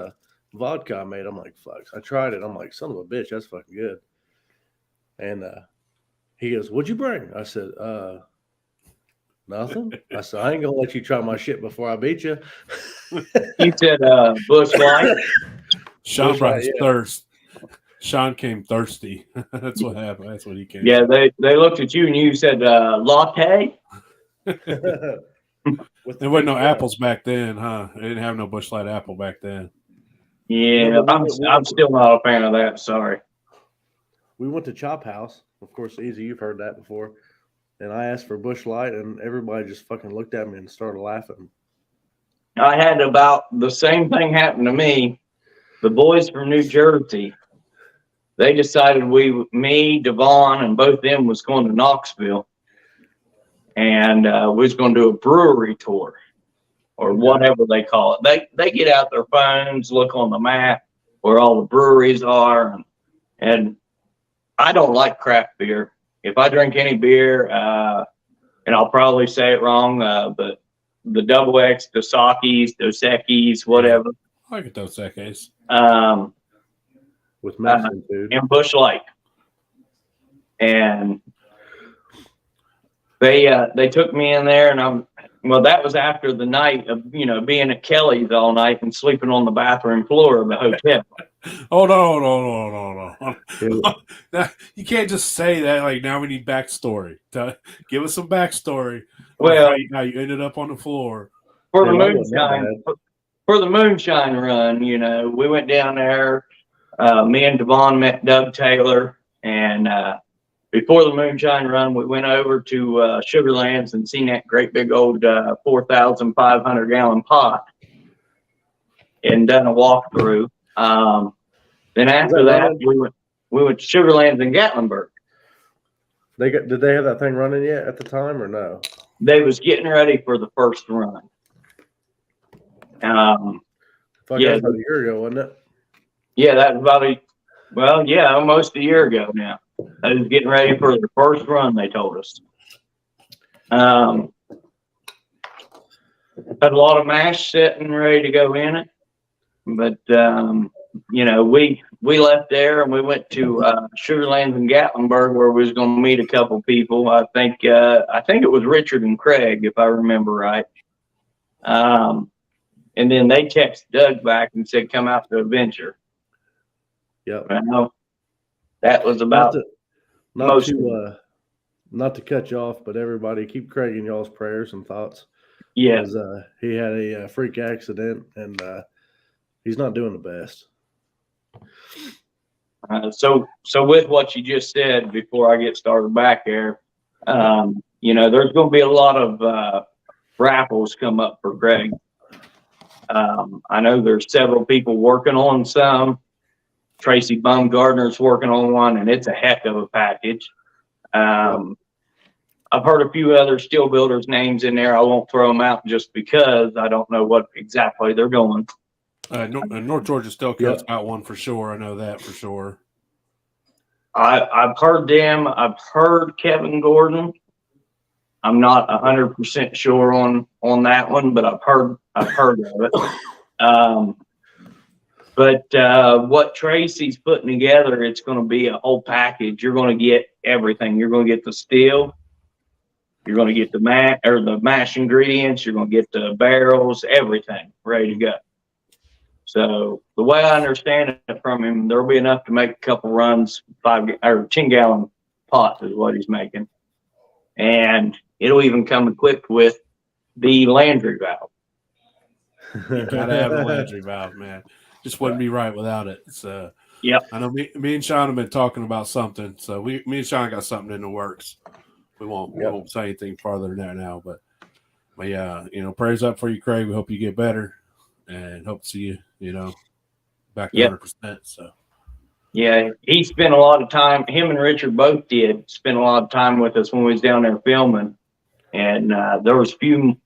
[SPEAKER 3] vodka I made. I'm like, fuck. I tried it. I'm like, son of a bitch, that's fucking good. And he goes, what'd you bring? I said, nothing. I said, I ain't going to let you try my shit before I beat you.
[SPEAKER 2] You said Bush Light?
[SPEAKER 1] Sean brought his thirst. Sean came thirsty. That's what happened. That's what he came.
[SPEAKER 2] Yeah, they looked at you and you said latte.
[SPEAKER 1] There wasn't no apples back then, huh? They didn't have no Bush Light apple back then.
[SPEAKER 2] Yeah, I'm still not a fan of that. Sorry.
[SPEAKER 3] We went to Chop House. Of course, Easy, you've heard that before. and I asked for Bush Light, and everybody just fucking looked at me and started laughing.
[SPEAKER 2] I had about the same thing happen to me. The boys from New Jersey, they decided me, Devon, and both of them was going to Knoxville, and we was going to do a brewery tour, or whatever they call it. They get out their phones, look on the map where all the breweries are, and I don't like craft beer. If I drink any beer, and I'll probably say it wrong, but the Double X, the Sakis, Dos Equis, whatever.
[SPEAKER 1] I get those Equis.
[SPEAKER 3] With Mexican food.
[SPEAKER 2] And Bush Light. And they took me in there, and that was after the night of, being at Kelly's all night and sleeping on the bathroom floor of the hotel.
[SPEAKER 1] Oh, no. You can't just say that. Like, now we need backstory. Give us some backstory.
[SPEAKER 2] Well,
[SPEAKER 1] how you ended up on the floor.
[SPEAKER 2] For the moonshine run, we went down there. Me and Devon met Doug Taylor, and before the moonshine run, we went over to Sugarlands and seen that great big old 4,500 gallon pot, and done a walkthrough. Then after that, we went to Sugarlands in Gatlinburg.
[SPEAKER 3] Did they have that thing running yet at the time, or no?
[SPEAKER 2] They was getting ready for the first run.
[SPEAKER 3] That was about a year ago, wasn't it?
[SPEAKER 2] Yeah, that was almost a year ago now. I was getting ready for the first run, they told us. Had a lot of mash sitting ready to go in it. But, we left there and we went to Sugarlands in Gatlinburg, where we was going to meet a couple people. I think it was Richard and Craig, if I remember right. And then they texted Doug back and said, come out to Adventure.
[SPEAKER 3] Yep.
[SPEAKER 2] That was about
[SPEAKER 3] not to cut you off, but everybody keep Craig in y'all's prayers and thoughts.
[SPEAKER 2] Yeah.
[SPEAKER 3] He had a freak accident, and he's not doing the best.
[SPEAKER 2] So with what you just said, before I get started back there, there's going to be a lot of raffles come up for Craig. I know there's several people working on some. Tracy Baumgardner's working on one, and it's a heck of a package. I've heard a few other steel builders' names in there. I won't throw them out just because I don't know what exactly they're going.
[SPEAKER 1] North Georgia Steel Co's got one for sure. I know that for sure.
[SPEAKER 2] I've heard them. I've heard Kevin Gordon. I'm not 100% sure on that one, but I've heard of it. But what Tracy's putting together, it's going to be a whole package. You're going to get everything. You're going to get the steel. You're going to get the mash ingredients. You're going to get the barrels, everything ready to go. So the way I understand it from him, there'll be enough to make a couple runs. 10-gallon pots is what he's making, and it'll even come equipped with the Landry valve.
[SPEAKER 1] You gotta have a Landry valve, man. Just wouldn't be right without it. So
[SPEAKER 2] yeah,
[SPEAKER 1] I know me and Sean have been talking about something. So me and Sean got something in the works. We won't say anything farther than that now, but yeah, prayers up for you, Craig. We hope you get better, and hope to see you, back to 100%. So
[SPEAKER 2] yeah, he spent a lot of time. Him and Richard both did spend a lot of time with us when we was down there filming, and there was few,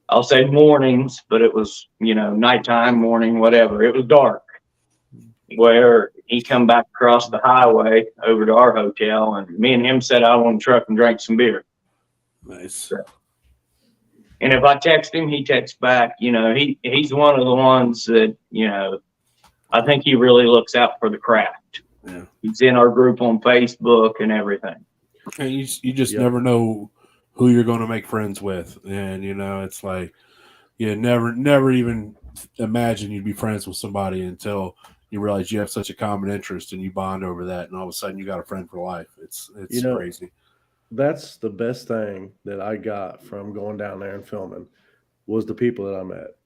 [SPEAKER 2] I'll say mornings, but it was nighttime, morning, whatever. It was dark where he come back across the highway over to our hotel, and me and him sat out on the truck and drank some beer.
[SPEAKER 1] Nice.
[SPEAKER 2] So, and if I text him, he texts back. He's one of the ones that, I think he really looks out for the craft.
[SPEAKER 1] Yeah.
[SPEAKER 2] He's in our group on Facebook and everything.
[SPEAKER 1] And you just never know who you're going to make friends with. And, it's like, you never even imagine you'd be friends with somebody until you realize you have such a common interest and you bond over that. And all of a sudden you got a friend for life. It's crazy.
[SPEAKER 3] That's the best thing that I got from going down there and filming was the people that I met,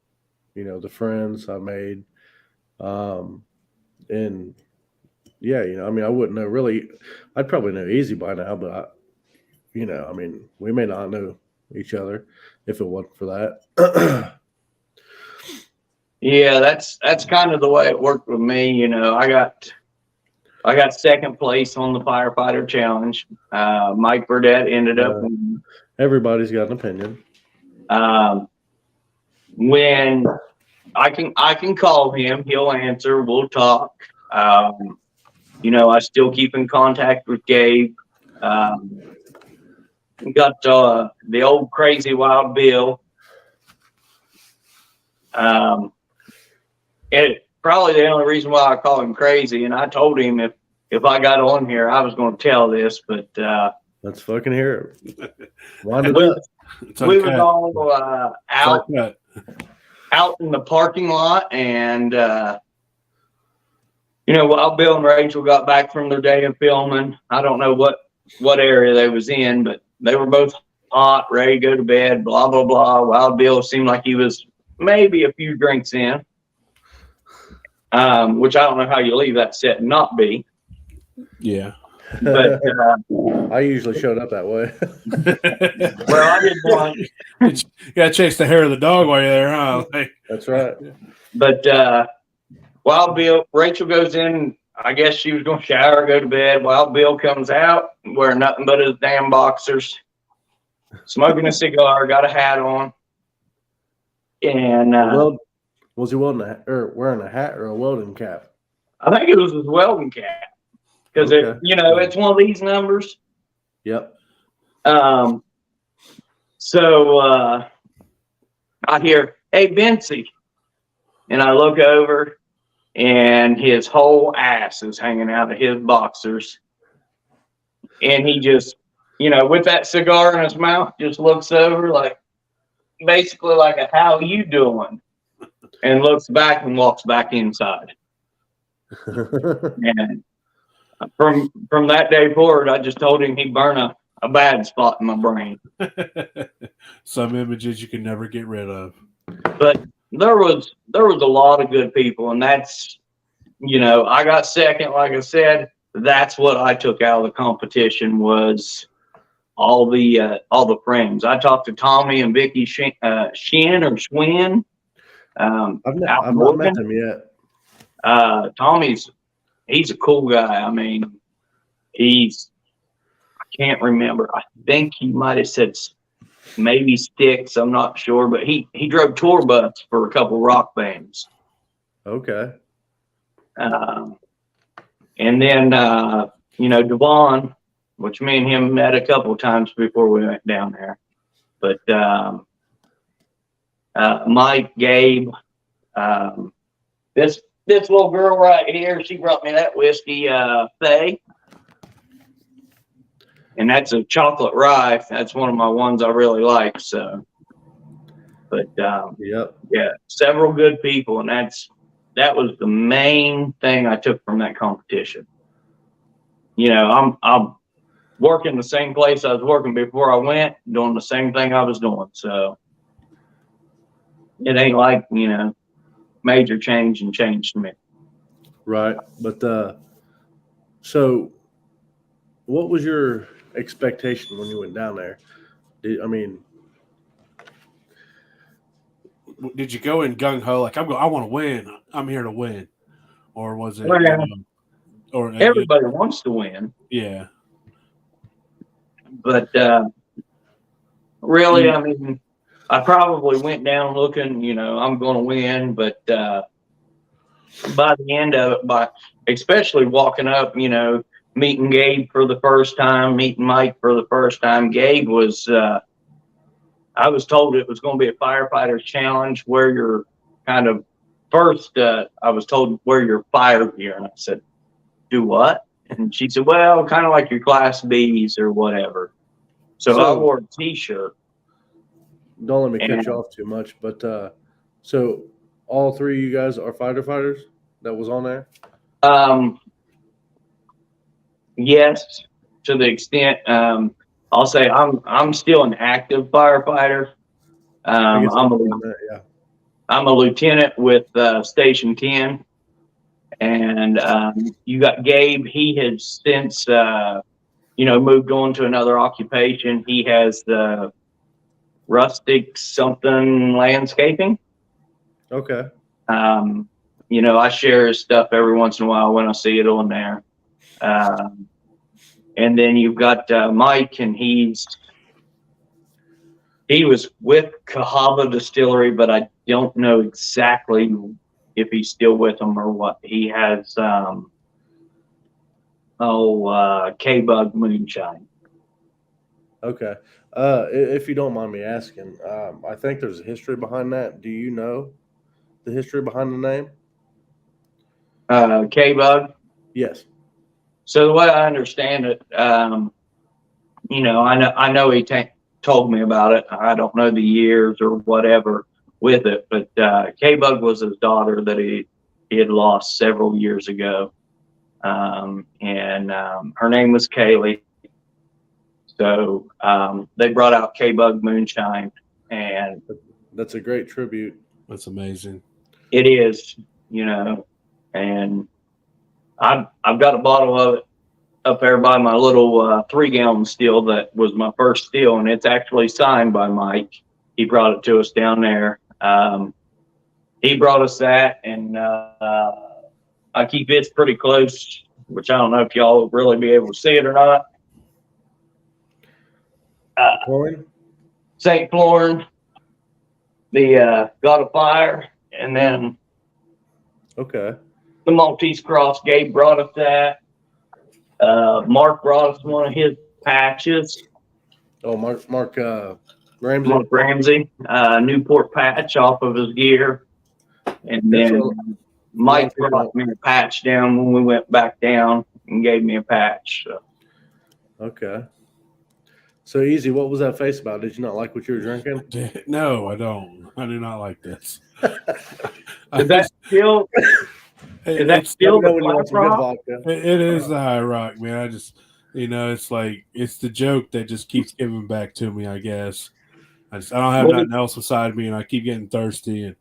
[SPEAKER 3] the friends I made. And yeah, I wouldn't know really, I'd probably know Easy by now, but you know, I mean, we may not know each other if it wasn't for that.
[SPEAKER 2] Yeah, that's kind of the way it worked with me. You know, I got second place on the firefighter challenge. Mike Burdett ended up winning.
[SPEAKER 3] Everybody's got an opinion.
[SPEAKER 2] When I can call him, he'll answer. We'll talk. You know, I still keep in contact with Gabe. We got the old crazy Wild Bill. And probably the only reason why I call him crazy, and I told him if I got on here, I was going to tell this, but
[SPEAKER 3] let's fucking hear it. Wind it
[SPEAKER 2] we,
[SPEAKER 3] up.
[SPEAKER 2] we was all out in the parking lot, and you know, Wild Bill and Rachel got back from their day of filming. I don't know what area they was in, but they were both hot, ready to go to bed, blah, blah, blah. Wild Bill seemed like he was maybe a few drinks in, which I don't know how you leave that set and not be.
[SPEAKER 1] Yeah.
[SPEAKER 2] But
[SPEAKER 3] I usually showed up that way.
[SPEAKER 2] well, I did one.
[SPEAKER 1] You got to chase the hair of the dog while you're there, huh? Like,
[SPEAKER 3] That's right.
[SPEAKER 2] But Wild Bill, Rachel goes in. I guess she was going to shower, go to bed. Wild Bill comes out wearing nothing but his damn boxers, smoking a cigar, got a hat on. And
[SPEAKER 3] was he wearing a hat or a welding cap?
[SPEAKER 2] I think it was his welding cap because you know, it's one of these numbers.
[SPEAKER 3] Yep.
[SPEAKER 2] So I hear, "Hey, Bentz," and I look over, and his whole ass is hanging out of his boxers. And he just, you know, with that cigar in his mouth, just looks over like, basically like a "how you doing?" and looks back and walks back inside. And from that day forward, I just told him he'd burn a bad spot in my brain.
[SPEAKER 1] some images you can never get rid of.
[SPEAKER 2] But there was a lot of good people, and that's, you know, I got second, like I said. That's what I took out of the competition was all the friends. I talked to Tommy and Vicky Shin or Schwinn.
[SPEAKER 3] I've not met them yet.
[SPEAKER 2] He's a cool guy. I mean, I can't remember. I think he might have said maybe Sticks. I'm not sure, but he drove tour bus for a couple rock bands.
[SPEAKER 3] Okay.
[SPEAKER 2] And then, you know, Devon, which me and him met a couple of times before we went down there. But Mike, Gabe, this little girl right here, she brought me that whiskey, Faye. And that's a chocolate rye. That's one of my ones I really like. So, but
[SPEAKER 3] yep.
[SPEAKER 2] Yeah, several good people, and that was the main thing I took from that competition. You know, I'm working the same place I was working before I went, doing the same thing I was doing. So it ain't like, you know, major change to me.
[SPEAKER 3] Right. But so what was your expectation when you went down there?
[SPEAKER 1] Did you go in gung ho like I want to win? I'm here to win, or was it?
[SPEAKER 2] Or everybody wants to win.
[SPEAKER 1] Yeah.
[SPEAKER 2] But really, I mean, I probably went down looking, you know, I'm going to win. But by the end of it, especially walking up, you know, meeting Gabe for the first time, meeting Mike for the first time. Gabe was, I was told it was going to be a firefighter challenge where you're kind of first, I was told wear your fire gear. And I said, do what? And she said, well, kind of like your Class Bs or whatever. So I wore a T-shirt.
[SPEAKER 3] Don't let me cut you off too much, but so all three of you guys are firefighters that was on there?
[SPEAKER 2] Yes, to the extent, I'll say I'm still an active firefighter. I'm a lieutenant with Station 10. And you got Gabe. He had since, moved on to another occupation. He has the rustic something landscaping.
[SPEAKER 3] Okay.
[SPEAKER 2] I share his stuff every once in a while when I see it on there. And then you've got Mike, and he was with Cahaba Distillery, but I don't know exactly if he's still with them or what. He has K-Bug Moonshine.
[SPEAKER 3] Okay. If you don't mind me asking, I think there's a history behind that. Do you know the history behind the name?
[SPEAKER 2] K-Bug.
[SPEAKER 3] Yes.
[SPEAKER 2] So the way I understand it, I know he told me about it. I don't know the years or whatever with it, but K-Bug was his daughter that he had lost several years ago, and her name was Kaylee. So they brought out K-Bug Moonshine, and
[SPEAKER 3] that's a great tribute.
[SPEAKER 1] That's amazing.
[SPEAKER 2] It is, and I've got a bottle of it up there by my little 3-gallon still that was my first still, and it's actually signed by Mike. He brought it to us down there. He brought us that, and I keep it pretty close, which I don't know if y'all will really be able to see it or not. St. Florence, the God of Fire, and then
[SPEAKER 3] okay,
[SPEAKER 2] the Maltese Cross. Gabe brought us that. Mark brought us one of his patches.
[SPEAKER 3] Oh, Mark Ramsey.
[SPEAKER 2] Mark Ramsey, Newport patch off of his gear, and then Mike brought me a patch down when we went back down and gave me a patch. So.
[SPEAKER 3] Okay. So Easy, what was that face about? Did you not like what you were drinking?
[SPEAKER 1] No, I don't. I do not like this.
[SPEAKER 2] Is that still? Is that still the rock?
[SPEAKER 1] It is the high rock, man. I just, it's like it's the joke that just keeps giving back to me. I guess I don't have nothing else beside me, and I keep getting thirsty, and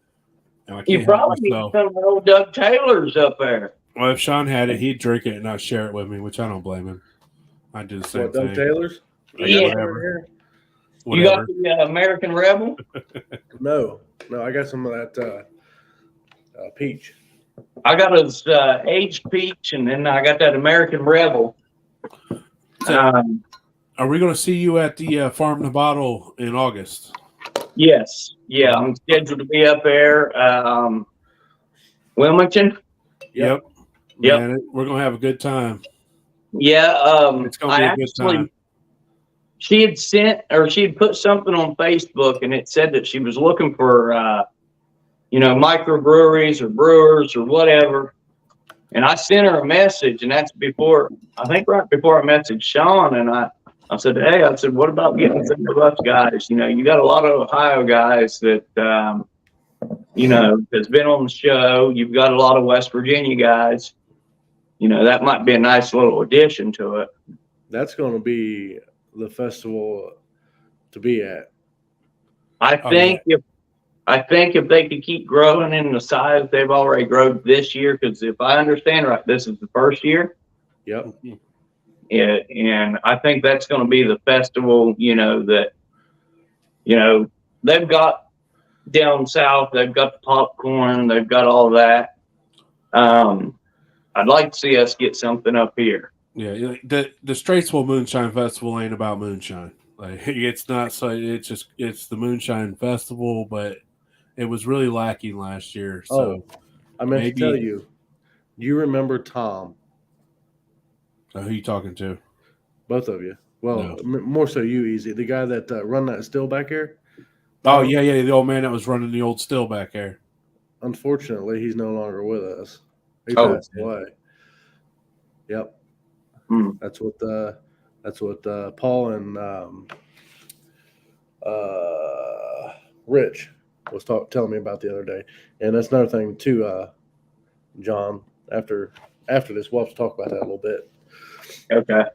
[SPEAKER 1] I can't
[SPEAKER 2] you probably need some old Doug Taylor's up there.
[SPEAKER 1] Well, if Sean had it, he'd drink it and not share it with me, which I don't blame him. I do the same thing.
[SPEAKER 3] Doug Taylor's?
[SPEAKER 2] Yeah. Whatever. You got the American Rebel?
[SPEAKER 3] No, I got some of that peach.
[SPEAKER 2] I got his aged peach, and then I got that American Rebel.
[SPEAKER 1] Are we going to see you at the Farm to Bottle in August?
[SPEAKER 2] Yes. Yeah, I'm scheduled to be up there. Wilmington?
[SPEAKER 1] Yep. Man, we're going to have a good time.
[SPEAKER 2] Yeah.
[SPEAKER 1] It's going to be a good time.
[SPEAKER 2] She had put something on Facebook, and it said that she was looking for, microbreweries or brewers or whatever. And I sent her a message, and that's right before I messaged Sean. And I said, hey, what about getting some of us guys? You got a lot of Ohio guys that, has been on the show. You've got a lot of West Virginia guys. That might be a nice little addition to it.
[SPEAKER 3] That's going to be the festival to be at.
[SPEAKER 2] I think if they could keep growing in the size they've already grown this year, because if I understand right, this is the first year.
[SPEAKER 3] Yep.
[SPEAKER 2] And I think that's going to be the festival, that, they've got down south, they've got the popcorn, they've got all that. I'd like to see us get something up here.
[SPEAKER 1] Yeah, the Straitsville Moonshine Festival ain't about moonshine. Like it's not. So it's the Moonshine Festival, but it was really lacking last year. So
[SPEAKER 3] I meant to tell you. Do you remember Tom?
[SPEAKER 1] Who are you talking to?
[SPEAKER 3] Both of you. Well, more so you, Easy. The guy that run that still back here.
[SPEAKER 1] Oh yeah, the old man that was running the old still back there.
[SPEAKER 3] Unfortunately, he's no longer with us. He passed away. Yep. That's what Paul and Rich was telling me about the other day, and that's another thing too, John. After this, we'll have to talk about that a little bit.
[SPEAKER 2] Okay.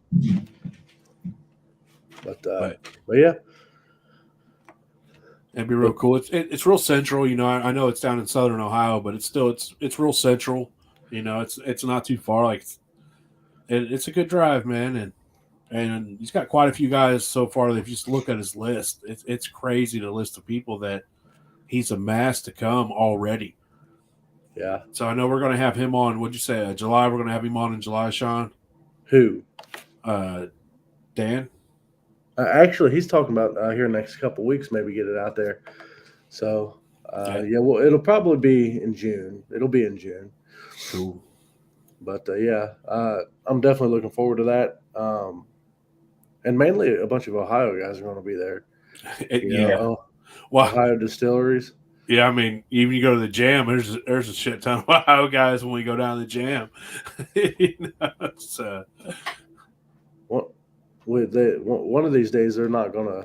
[SPEAKER 3] But yeah,
[SPEAKER 1] it'd be real cool. It's real central, I know it's down in southern Ohio, but it's still it's real central. It's not too far. Like it's a good drive, man, and And he's got quite a few guys so far. If you just look at his list, it's crazy, the list of people that he's amassed to come already.
[SPEAKER 3] Yeah.
[SPEAKER 1] So I know we're going to have him on. What'd you say? July. We're going to have him on in July, Sean.
[SPEAKER 3] Who?
[SPEAKER 1] Dan.
[SPEAKER 3] Actually, he's talking about here next couple weeks, maybe get it out there. So yeah, well, it'll probably be in June. It'll be in June.
[SPEAKER 1] Cool.
[SPEAKER 3] But I'm definitely looking forward to that. And mainly a bunch of Ohio guys are going to be there. Ohio distilleries.
[SPEAKER 1] Yeah, I mean, even you go to the jam, there's a shit ton of Ohio guys when we go down to the jam.
[SPEAKER 3] One of these days they're not going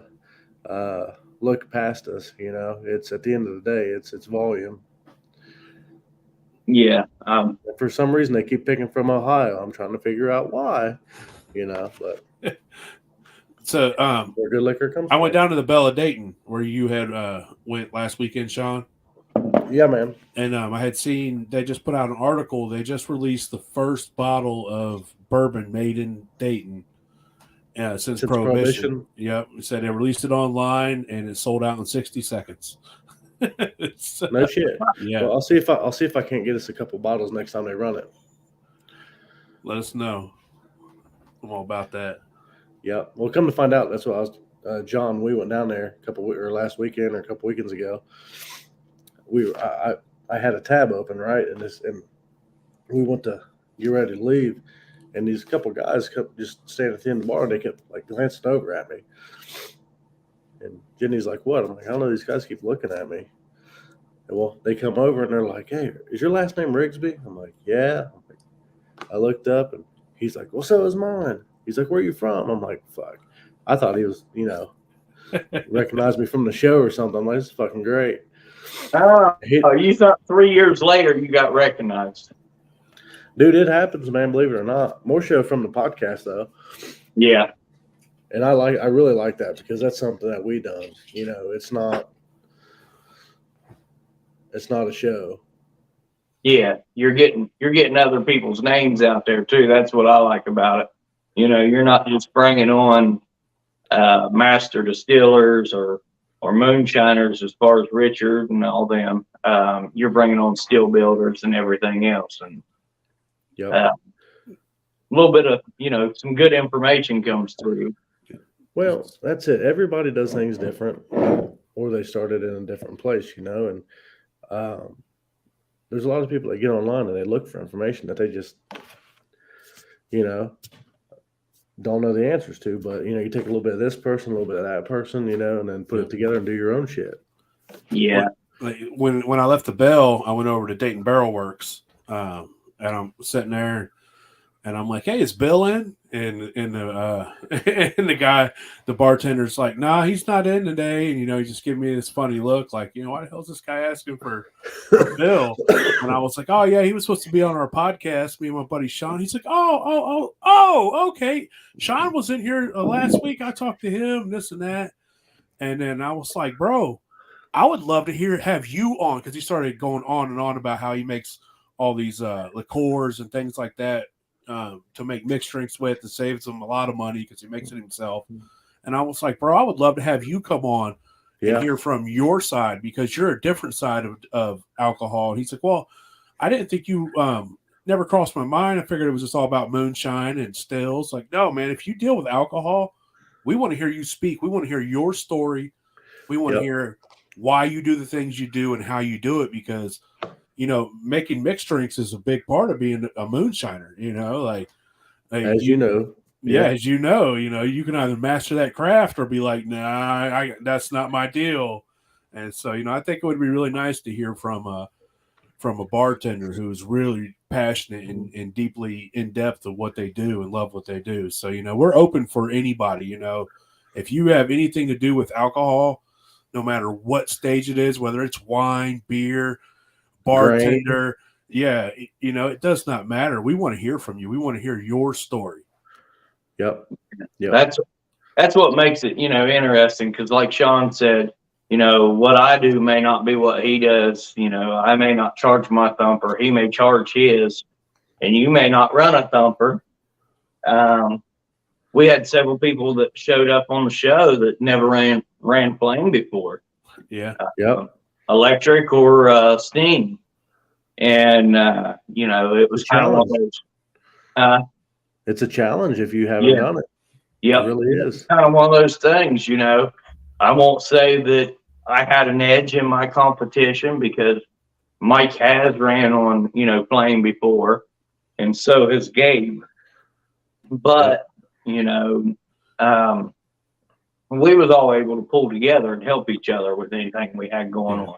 [SPEAKER 3] to look past us. It's at the end of the day, it's volume.
[SPEAKER 2] Yeah.
[SPEAKER 3] For some reason they keep picking from Ohio. I'm trying to figure out why. But.
[SPEAKER 1] So
[SPEAKER 3] where good liquor comes
[SPEAKER 1] I went down to the Bell of Dayton where you had went last weekend, Sean.
[SPEAKER 3] Yeah, man.
[SPEAKER 1] And I had seen they just put out an article. They just released the first bottle of bourbon made in Dayton since Prohibition. Yep. It said they released it online and it sold out in 60 seconds.
[SPEAKER 3] No shit.
[SPEAKER 1] Yeah.
[SPEAKER 3] Well, I'll see if I can't get us a couple bottles next time they run it.
[SPEAKER 1] Let us know. I'm all about that.
[SPEAKER 3] Yeah. Well, come to find out, that's what I was. John, we went down there last weekend or a couple weekends ago. I had a tab open, right, and we went to get ready to leave, and these couple guys kept just standing at the end of the bar, and they kept like glancing over at me. And Jenny's like, "What?" I'm like, "I don't know. These guys keep looking at me." And well, they come over and they're like, "Hey, is your last name Rigsby?" I'm like, "Yeah." I looked up and he's like, "Well, so is mine." He's like, "Where are you from?" I'm like, "Fuck." I thought he was, recognized me from the show or something. I'm like, "This is fucking great."
[SPEAKER 2] You thought 3 years later you got recognized?
[SPEAKER 3] Dude, it happens, man. Believe it or not. More show from the podcast though.
[SPEAKER 2] Yeah.
[SPEAKER 3] And I really like that because that's something that we done. It's not a show.
[SPEAKER 2] Yeah, you're getting other people's names out there too. That's what I like about it. You're not just bringing on master distillers or moonshiners as far as Richard and all them. You're bringing on still builders and everything else, and a little bit of some good information comes through.
[SPEAKER 3] Well, that's it. Everybody does things different, or they started in a different place, and there's a lot of people that get online and they look for information that they just, don't know the answers to. But you take a little bit of this person, a little bit of that person, and then put it together and do your own shit.
[SPEAKER 2] Yeah.
[SPEAKER 1] When I left the Bell, I went over to Dayton Barrel Works, and I'm sitting there. And I'm like, "Hey, is Bill in?" And the guy, the bartender's like, "Nah, he's not in today." And he just gave me this funny look, like, why the hell is this guy asking for Bill? And I was like, "Oh yeah, he was supposed to be on our podcast." Me and my buddy Sean. He's like, "Oh, okay. Sean was in here last week. I talked to him, this and that." And then I was like, "Bro, I would love to have you on," because he started going on and on about how he makes all these liqueurs and things like that. To make mixed drinks with, and saves him a lot of money because he makes it himself. And I was like, "Bro, I would love to have you come on and hear from your side because you're a different side of alcohol." And he's like, "Well, I didn't think you never crossed my mind. I figured it was just all about moonshine and stills." Like, no, man, if you deal with alcohol, we want to hear you speak. We want to hear your story. We want to hear why you do the things you do and how you do it because making mixed drinks is a big part of being a moonshiner,
[SPEAKER 3] as you know.
[SPEAKER 1] Yeah, as you know, you can either master that craft or be like, "Nah, that's not my deal." And so, I think it would be really nice to hear from a bartender who's really passionate and deeply in depth of what they do and love what they do. So, we're open for anybody, if you have anything to do with alcohol, no matter what stage it is, whether it's wine, beer, bartender, it does not matter. We want to hear from you. We want to hear your story.
[SPEAKER 3] Yep.
[SPEAKER 2] That's what makes it interesting because like Sean said, what I do may not be what he does. I may not charge my thumper, he may charge his, and you may not run a thumper, we had several people that showed up on the show that never ran flame before.
[SPEAKER 1] Yeah.
[SPEAKER 3] Yep.
[SPEAKER 2] Electric or steam. And, it was kind of one of those.
[SPEAKER 3] It's a challenge if you haven't done it.
[SPEAKER 2] Yep.
[SPEAKER 3] It really is.
[SPEAKER 2] It's kind of one of those things, I won't say that I had an edge in my competition because Mike has ran on, flame before, and so has Gabe. But, we was all able to pull together and help each other with anything we had going on.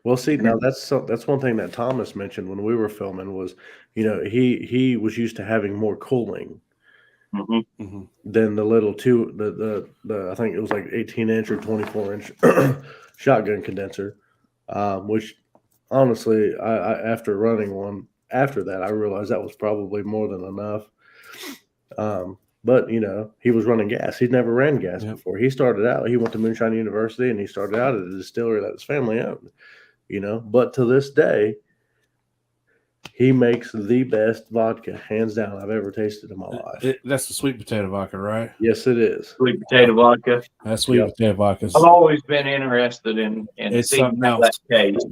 [SPEAKER 3] Well, see, now that's one thing that Thomas mentioned when we were filming was, he was used to having more cooling than the little the I think it was like 18-inch or 24-inch shotgun condenser, which honestly, I after running one after that, I realized that was probably more than enough. But he was running gas. He'd never ran gas before. He started out. He went to Moonshine University, and he started out at a distillery that his family owned. But to this day, he makes the best vodka, hands down, I've ever tasted in my life.
[SPEAKER 1] That's the sweet potato vodka, right?
[SPEAKER 3] Yes, it is.
[SPEAKER 2] Sweet potato vodka.
[SPEAKER 1] That's sweet potato vodka.
[SPEAKER 2] I've always been interested in seeing how that tastes.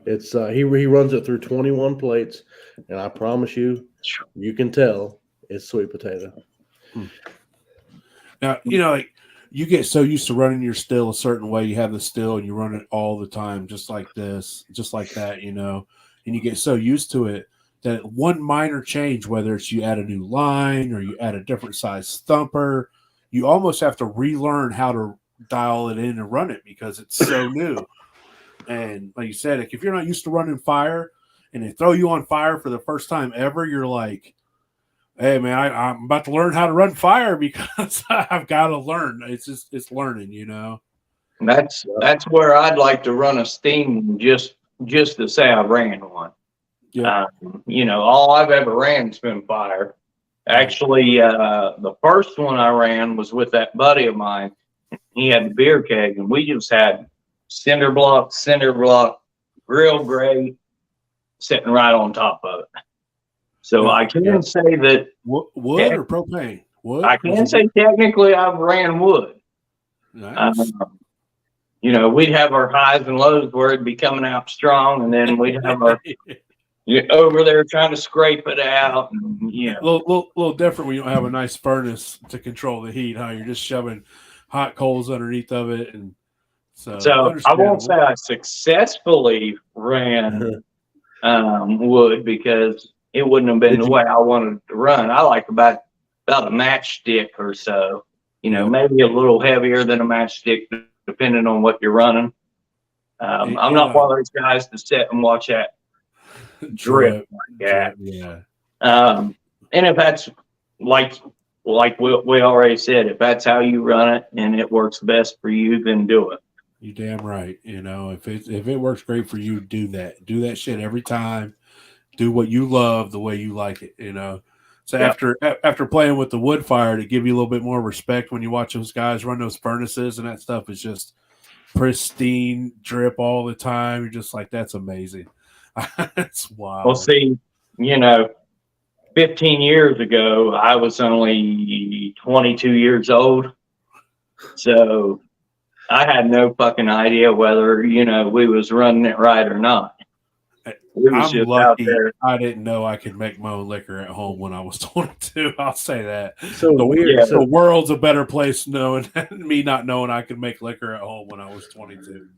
[SPEAKER 3] It's he runs it through 21 plates, and I promise you, you can tell it's sweet potato.
[SPEAKER 1] Now, you get so used to running your still a certain way. You have the still and you run it all the time, just like this, just like that, and you get so used to it that one minor change, whether it's you add a new line or you add a different size thumper, you almost have to relearn how to dial it in and run it because it's so new. And like you said, if you're not used to running fire and they throw you on fire for the first time ever, you're like, hey man, I'm about to learn how to run fire because I've got to learn. It's learning,
[SPEAKER 2] That's where I'd like to run a steam just to say I ran one.
[SPEAKER 1] Yeah.
[SPEAKER 2] All I've ever ran has been fire. Actually, the first one I ran was with that buddy of mine. He had the beer keg, and we just had cinder block, grill grate sitting right on top of it. So I can say that
[SPEAKER 1] wood or propane. Wood.
[SPEAKER 2] I can say technically I've ran wood.
[SPEAKER 1] Nice.
[SPEAKER 2] We'd have our highs and lows where it'd be coming out strong, and then we'd have our over there trying to scrape it out. And,
[SPEAKER 1] little different when you don't have a nice furnace to control the heat. Huh? You're just shoving hot coals underneath of it, and so
[SPEAKER 2] I won't say I successfully ran wood because it wouldn't have been the way I wanted to run. I like about a matchstick or so, maybe a little heavier than a matchstick, depending on what you're running. I'm not one of those guys to sit and watch that drip like that.
[SPEAKER 1] Yeah.
[SPEAKER 2] And if that's like we already said, if that's how you run it and it works best for you, then do it.
[SPEAKER 1] You damn right. If it works great for you, do that. Do that shit every time. Do what you love the way you like it. So after playing with the wood fire, to give you a little bit more respect when you watch those guys run those furnaces and that stuff is just pristine drip all the time. You're just like, that's amazing. That's wild.
[SPEAKER 2] Well, see, 15 years ago, I was only 22 years old. So I had no fucking idea whether, we was running it right or not.
[SPEAKER 1] I'm lucky I didn't know I could make my own liquor at home when I was 22. I'll say that.
[SPEAKER 3] So
[SPEAKER 1] the world's a better place knowing me not knowing I could make liquor at home when I was 22.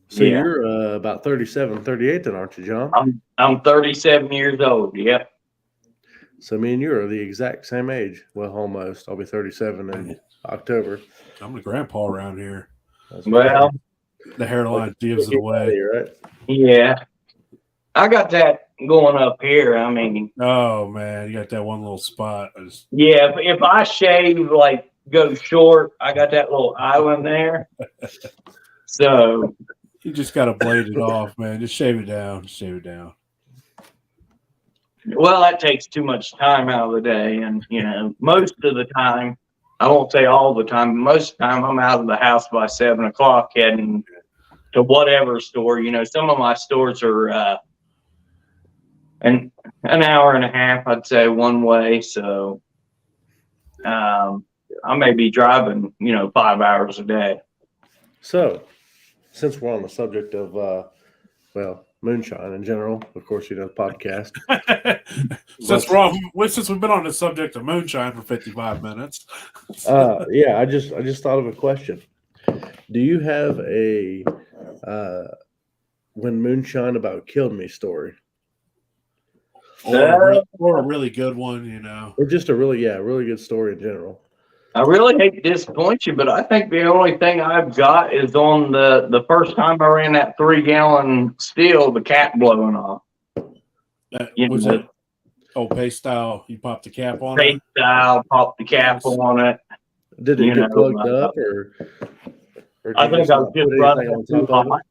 [SPEAKER 3] So you're about 37, 38 then, aren't you, John?
[SPEAKER 2] I'm 37 years old, yep.
[SPEAKER 3] So me and you are the exact same age. Well, almost. I'll be 37 in October.
[SPEAKER 1] I'm the grandpa around here.
[SPEAKER 2] Well,
[SPEAKER 1] the hairline gives it away.
[SPEAKER 3] Right?
[SPEAKER 2] Yeah. I got that going up here. I mean.
[SPEAKER 1] Oh, man. You got that one little spot.
[SPEAKER 2] Yeah. If I shave, go short, I got that little island there. So.
[SPEAKER 1] You just got to blade it off, man. Just shave it down.
[SPEAKER 2] Well, that takes too much time out of the day. And, most of the time, I won't say all the time, but most of the time I'm out of the house by 7 o'clock heading to whatever store. Some of my stores are an hour and a half, I'd say, one way. So I may be driving, 5 hours a day.
[SPEAKER 3] So, since we're on the subject of, moonshine in general, of course, the podcast.
[SPEAKER 1] Since we've been on the subject of moonshine for 55 minutes.
[SPEAKER 3] I just thought of a question. Do you have a when moonshine about killed me story?
[SPEAKER 1] Or a really good one,
[SPEAKER 3] Or just a really good story in general.
[SPEAKER 2] I really hate to disappoint you, but I think the only thing I've got is on the first time I ran that 3-gallon still, the cap blowing off.
[SPEAKER 1] Was it paste style? You popped the cap on
[SPEAKER 2] paste style, popped the cap on it.
[SPEAKER 3] Did it get plugged up, or
[SPEAKER 2] I think I was just running it too hot.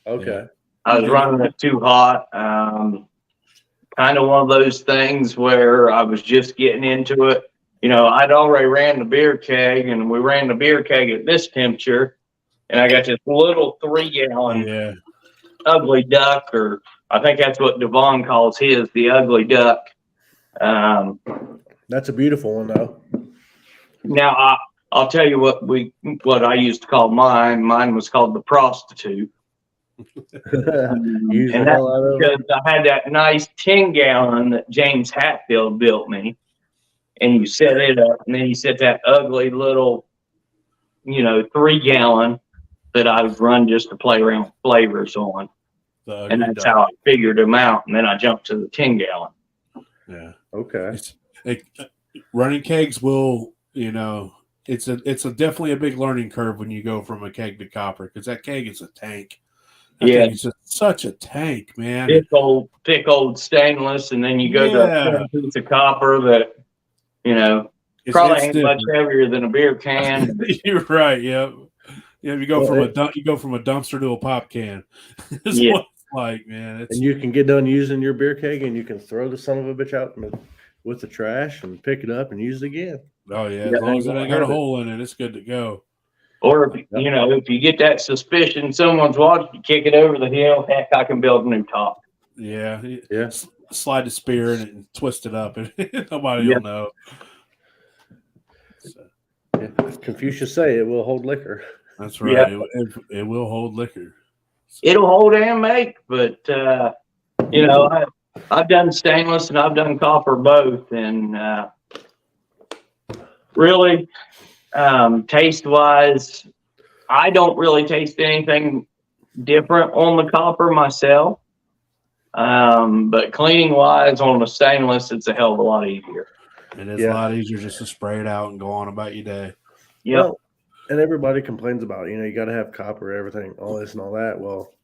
[SPEAKER 3] Okay.
[SPEAKER 2] I was running it too hot. Kind of one of those things where I was just getting into it. I'd already ran the beer keg, and we ran the beer keg at this temperature, and I got this little 3-gallon ugly duck, or I think that's what Devon calls his, the ugly duck.
[SPEAKER 3] That's a beautiful one, though.
[SPEAKER 2] Now, I'll tell you what I used to call mine. Mine was called the prostitute. And that's because I had that nice 10-gallon that James Hatfield built me. And you set it up, and then you set that ugly little, 3-gallon that I would run just to play around with flavors on. And that's how I figured them out. And then I jumped to the 10-gallon.
[SPEAKER 1] Yeah.
[SPEAKER 3] Okay.
[SPEAKER 1] Running kegs will, it's definitely a big learning curve when you go from a keg to copper, because that keg is a tank. It's just such a tank, man.
[SPEAKER 2] Thick old stainless, and then you go to a piece of copper that, probably ain't much heavier than a beer can.
[SPEAKER 1] You're right. Yeah. You go from a dumpster to a pop can. That's what it's like, man.
[SPEAKER 3] And you can get done using your beer keg, and you can throw the son of a bitch out with the trash and pick it up and use it again.
[SPEAKER 1] Oh yeah, as long as it ain't got a hole in it, it's good to go.
[SPEAKER 2] Or if you get that suspicion someone's watching, you kick it over the hill. Heck, I can build a new top.
[SPEAKER 1] Yeah. Slide the spear in it and twist it up, and nobody will know.
[SPEAKER 3] So. Yeah. Confucius say it will hold liquor.
[SPEAKER 1] That's right. Yeah. It will hold liquor.
[SPEAKER 2] So. It'll hold and make, but I've done stainless and I've done copper both, and really, taste wise, I don't really taste anything different on the copper myself. But cleaning wise on the stainless, it's a hell of a lot easier.
[SPEAKER 1] It is a lot easier just to spray it out and go on about your day.
[SPEAKER 2] Yep.
[SPEAKER 3] Well, and everybody complains about, you got to have copper, everything, all this and all that. Well,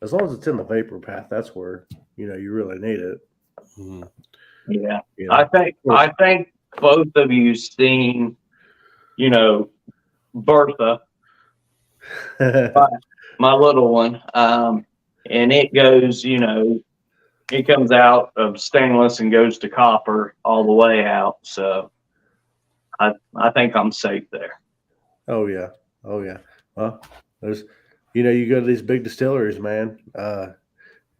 [SPEAKER 3] as long as it's in the vapor path, that's where, you really need it.
[SPEAKER 1] Mm-hmm.
[SPEAKER 2] Yeah. I think both of you seen, Bertha, my little one. And it goes, it comes out of stainless and goes to copper all the way out. So I think I'm safe there.
[SPEAKER 3] Oh yeah. Well, there's, you go to these big distilleries, man.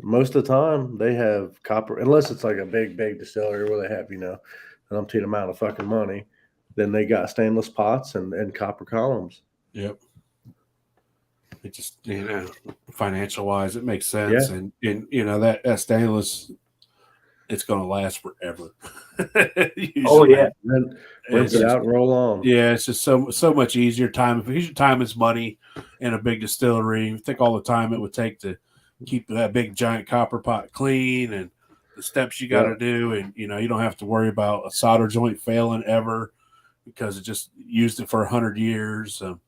[SPEAKER 3] Most of the time they have copper, unless it's like a big distillery where they have, an umpteen amount of fucking money. Then they got stainless pots and copper columns.
[SPEAKER 1] Yep. It just, financial wise, it makes sense. Yeah. And that stainless, it's going to last forever.
[SPEAKER 2] Oh yeah.
[SPEAKER 3] Rinse it out and roll on.
[SPEAKER 1] Yeah. It's just so much easier time. If your time is money in a big distillery, think all the time it would take to keep that big giant copper pot clean and the steps you got to do. And, you don't have to worry about a solder joint failing ever because it just used it for 100 years. So.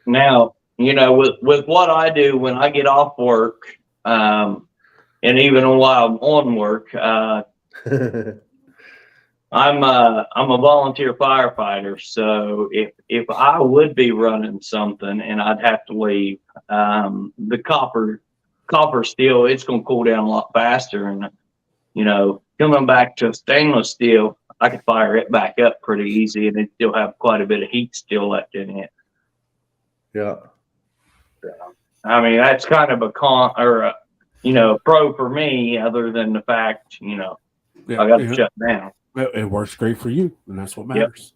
[SPEAKER 2] Now, with what I do when I get off work, and even while I'm on work, I'm a volunteer firefighter. So if I would be running something and I'd have to leave, the copper steel, it's going to cool down a lot faster. And, coming back to stainless steel, I could fire it back up pretty easy and it still have quite a bit of heat still left in it.
[SPEAKER 3] Yeah.
[SPEAKER 2] I mean, that's kind of a pro for me, other than the fact, I got to shut down.
[SPEAKER 1] It works great for you, and that's what matters.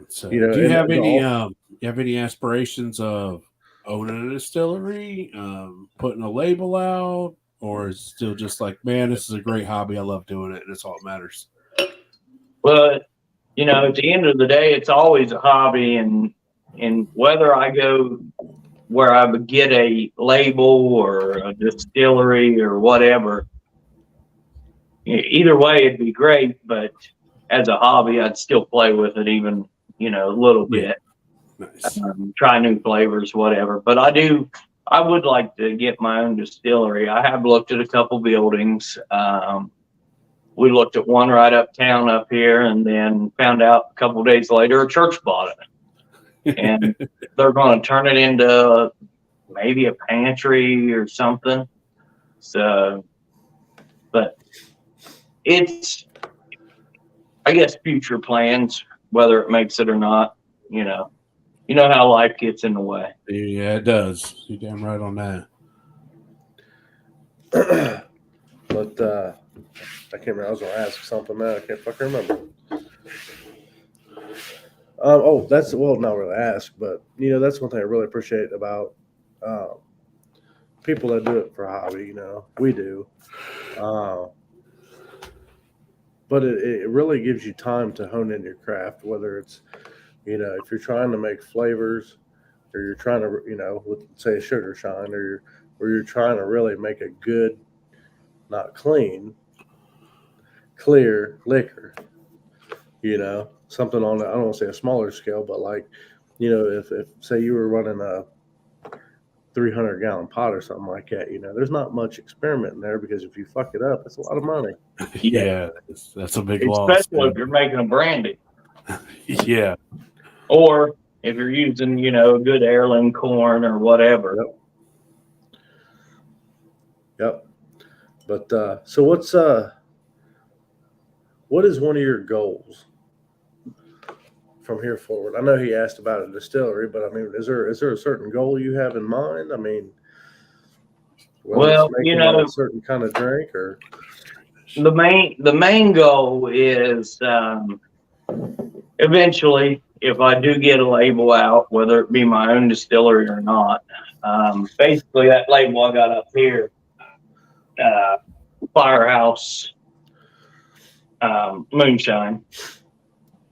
[SPEAKER 1] So,
[SPEAKER 3] You know,
[SPEAKER 1] do you have
[SPEAKER 3] and
[SPEAKER 1] any? You have any aspirations of owning a distillery, putting a label out, or is it still just like, man, this is a great hobby. I love doing it, and that's all that matters.
[SPEAKER 2] But at the end of the day, it's always a hobby, and whether I go where I would get a label or a distillery or whatever, either way, it'd be great. But as a hobby, I'd still play with it, even a little bit.
[SPEAKER 1] Nice.
[SPEAKER 2] Try new flavors, whatever. But I would like to get my own distillery. I have looked at a couple buildings. We looked at one right uptown up here, and then found out a couple days later a church bought it, and they're going to turn it into maybe a pantry or something. So, but it's, I guess, future plans, whether it makes it or not. You know how life gets in the way.
[SPEAKER 1] Yeah, it does. You're damn right on that.
[SPEAKER 3] But I can't remember. I was going to ask something now. I can't fucking remember. Not really ask, but that's one thing I really appreciate about people that do it for a hobby. We do, but it really gives you time to hone in your craft. Whether it's if you're trying to make flavors, or you're trying to with, say, a sugar shine, or you're trying to really make a good, not clean, clear liquor, something on, I don't want to say a smaller scale, but like, if say you were running a 300-gallon pot or something like that, there's not much experiment in there, because if you fuck it up, it's a lot of money.
[SPEAKER 1] Yeah, that's a big loss.
[SPEAKER 2] Especially if you're making a brandy.
[SPEAKER 1] Yeah.
[SPEAKER 2] Or if you're using, good heirloom corn or whatever.
[SPEAKER 3] Yep. But so what is one of your goals from here forward? I know he asked about a distillery, but I mean, is there a certain goal you have in mind? I mean,
[SPEAKER 2] well,
[SPEAKER 3] a certain kind of drink, or
[SPEAKER 2] the main goal is eventually, if I do get a label out, whether it be my own distillery or not, basically that label I got up here, Firehouse Moonshine.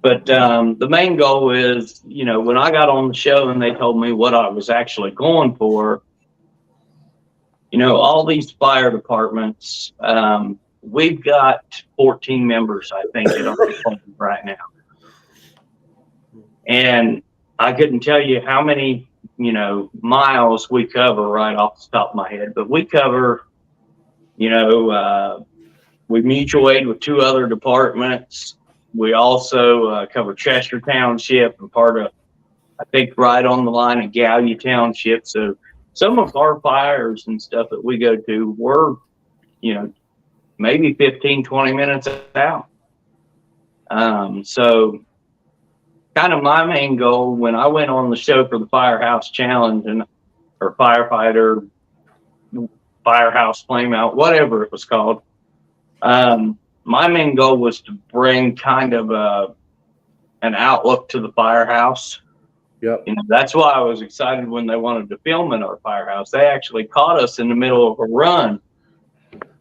[SPEAKER 2] But the main goal is, when I got on the show and they told me what I was actually going for, all these fire departments, we've got 14 members, I think, at our department right now. And I couldn't tell you how many, miles we cover right off the top of my head, but we cover, we mutual aid with 2 other departments. We also cover Chester Township and part of, I think, right on the line of Gallia Township. So some of our fires and stuff that we go to, we're, maybe 15, 20 minutes out. So kind of my main goal when I went on the show for the Firehouse Challenge or Firefighter, Firehouse Flame Out, whatever it was called. My main goal was to bring kind of an outlook to the firehouse.
[SPEAKER 3] Yep.
[SPEAKER 2] That's why I was excited when they wanted to film in our firehouse. They actually caught us in the middle of a run.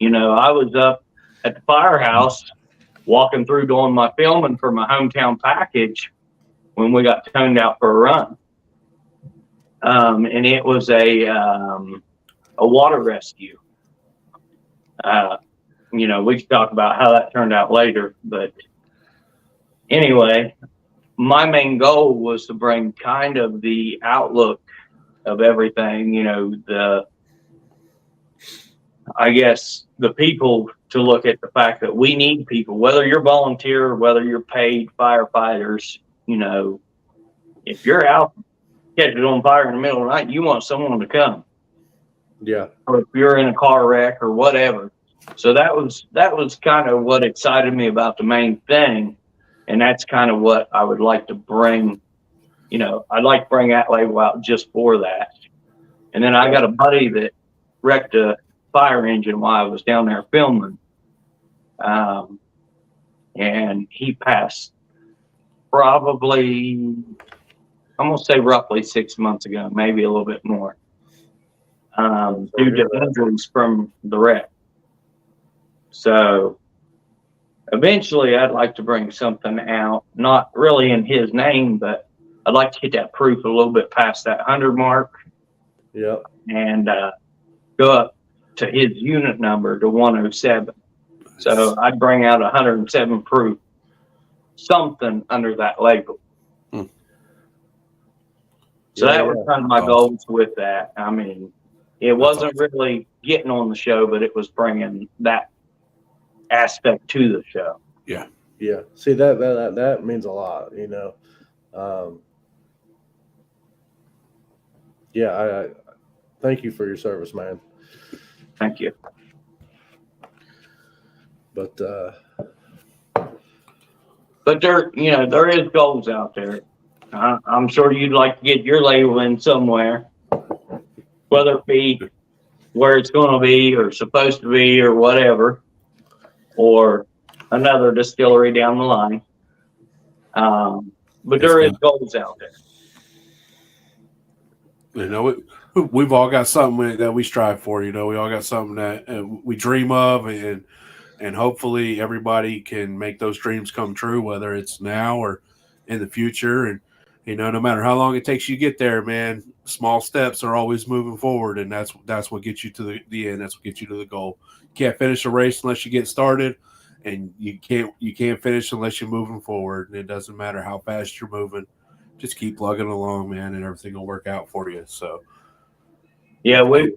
[SPEAKER 2] I was up at the firehouse walking through doing my filming for my hometown package when we got toned out for a run. And it was a water rescue. We could talk about how that turned out later, but anyway, my main goal was to bring kind of the outlook of everything, I guess the people to look at the fact that we need people, whether you're volunteer or whether you're paid firefighters, if you're out catching on fire in the middle of the night, you want someone to come.
[SPEAKER 3] Yeah.
[SPEAKER 2] Or if you're in a car wreck or whatever. So that was kind of what excited me about the main thing. And that's kind of what I would like to bring, I'd like to bring that label out just for that. And then I got a buddy that wrecked a fire engine while I was down there filming. And he passed probably, I'm going to say roughly 6 months ago, maybe a little bit more, due to injuries from the wreck. So eventually I'd like to bring something out, not really in his name, but I'd like to get that proof a little bit past that 100 mark.
[SPEAKER 3] Yep.
[SPEAKER 2] And go up to his unit number to 107. So I'd bring out 107 proof, something under that label. So that was kind of my goals with that. I mean, it wasn't really getting on the show, but it was bringing that aspect to the show.
[SPEAKER 1] Yeah.
[SPEAKER 3] Yeah. See, that means a lot, you know. Yeah, I thank you for your service, man.
[SPEAKER 2] Thank you.
[SPEAKER 3] But
[SPEAKER 2] there, there is goals out there. I'm sure you'd like to get your label in somewhere, whether it be where it's going to be or supposed to be or whatever, or another distillery down the line. But there is goals out there.
[SPEAKER 1] You know, we've all got something that we strive for. You know, we all got something that we dream of, and hopefully everybody can make those dreams come true, whether it's now or in the future. And you know, no matter how long it takes you to get there, man, small steps are always moving forward, and that's what gets you to the end. That's what gets you to the goal. You can't finish a race unless you get started, and you can't finish unless you're moving forward. And it doesn't matter how fast you're moving. Just keep plugging along, man, and everything will work out for you. So,
[SPEAKER 2] yeah, we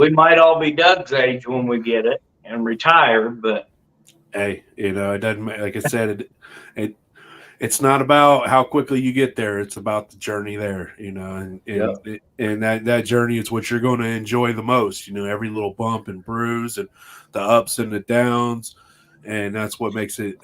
[SPEAKER 2] might all be Doug's age when we get it and retire, but
[SPEAKER 1] hey, you know, it doesn't. Like I said, it's not about how quickly you get there. It's about the journey there, you know, and that journey is what you're going to enjoy the most. You know, every little bump and bruise and the ups and the downs. And that's what makes it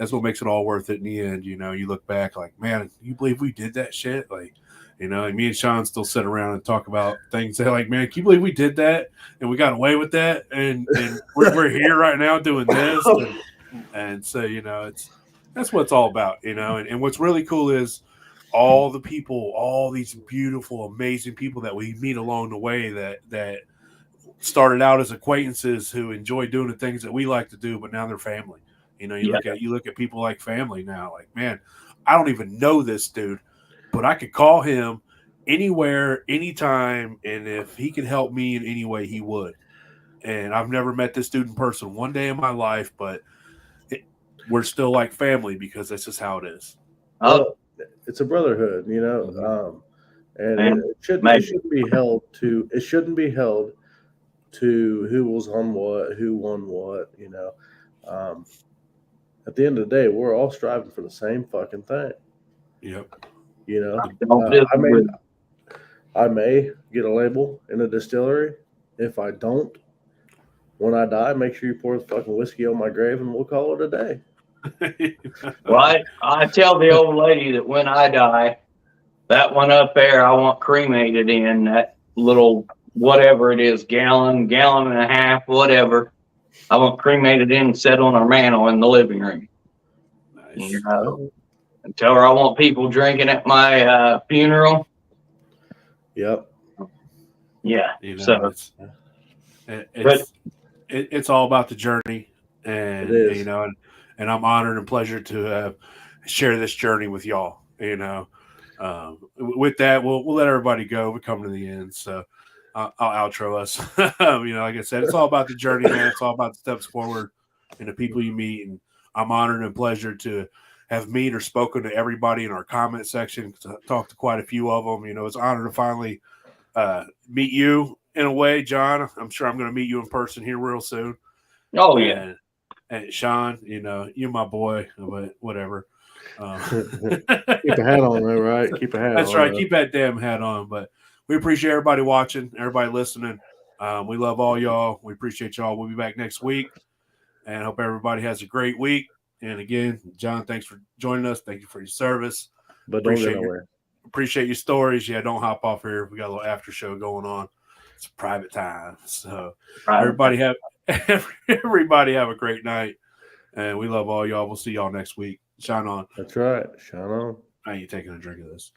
[SPEAKER 1] all worth it in the end. You know, you look back like, man, can you believe we did that shit? Like, you know, and me and Sean still sit around and talk about things that like, man, can you believe we did that and we got away with that? And we're here right now doing this. And so, you know, that's what it's all about, you know. And what's really cool is all the people, all these beautiful, amazing people that we meet along the way that started out as acquaintances who enjoy doing the things that we like to do, but now they're family. You know, you look at people like family now, like, man, I don't even know this dude, but I could call him anywhere, anytime, and if he could help me in any way, he would. And I've never met this dude in person one day in my life, but we're still like family because that's just how it is.
[SPEAKER 3] Well, it's a brotherhood, you know, and it shouldn't be held to who was on what, who won what, you know. At the end of the day, we're all striving for the same fucking thing.
[SPEAKER 1] Yep.
[SPEAKER 3] You know, I may get a label in a distillery. If I don't, when I die, make sure you pour the fucking whiskey on my grave and we'll call it a day.
[SPEAKER 2] Well, I tell the old lady that when I die, that one up there, I want cremated in that little whatever it is, gallon and a half, whatever. I want cremated in and set on our mantle in the living room. Nice. You know, and tell her I want people drinking at my funeral.
[SPEAKER 3] Yep.
[SPEAKER 2] Yeah.
[SPEAKER 1] You know, so it's all about the journey, and you know, and I'm honored and pleasure to share this journey with y'all. You know, with that, we'll let everybody go. We're coming to the end, so I'll outro us. You know, like I said, it's all about the journey, man. It's all about the steps forward and the people you meet. And I'm honored and pleasure to have met or spoken to everybody in our comment section. Talked to quite a few of them. You know, it's an honor to finally meet you in a way, John. I'm sure I'm going to meet you in person here real soon.
[SPEAKER 2] Oh, yeah.
[SPEAKER 1] And Sean, you know, you're my boy, but whatever.
[SPEAKER 3] Keep a hat on, though, right? Keep a hat on.
[SPEAKER 1] That's right. Keep that damn hat on. But we appreciate everybody watching, everybody listening. We love all y'all. We appreciate y'all. We'll be back next week, and hope everybody has a great week. And again, John, thanks for joining us. Thank you for your service.
[SPEAKER 3] But don't get nowhere.
[SPEAKER 1] Appreciate your stories. Yeah, don't hop off here. We got a little after show going on. It's private time. So
[SPEAKER 2] Right.
[SPEAKER 1] everybody have a great night. And we love all y'all. We'll see y'all next week. Shine on.
[SPEAKER 3] That's right. Shine on.
[SPEAKER 1] I ain't taking a drink of this.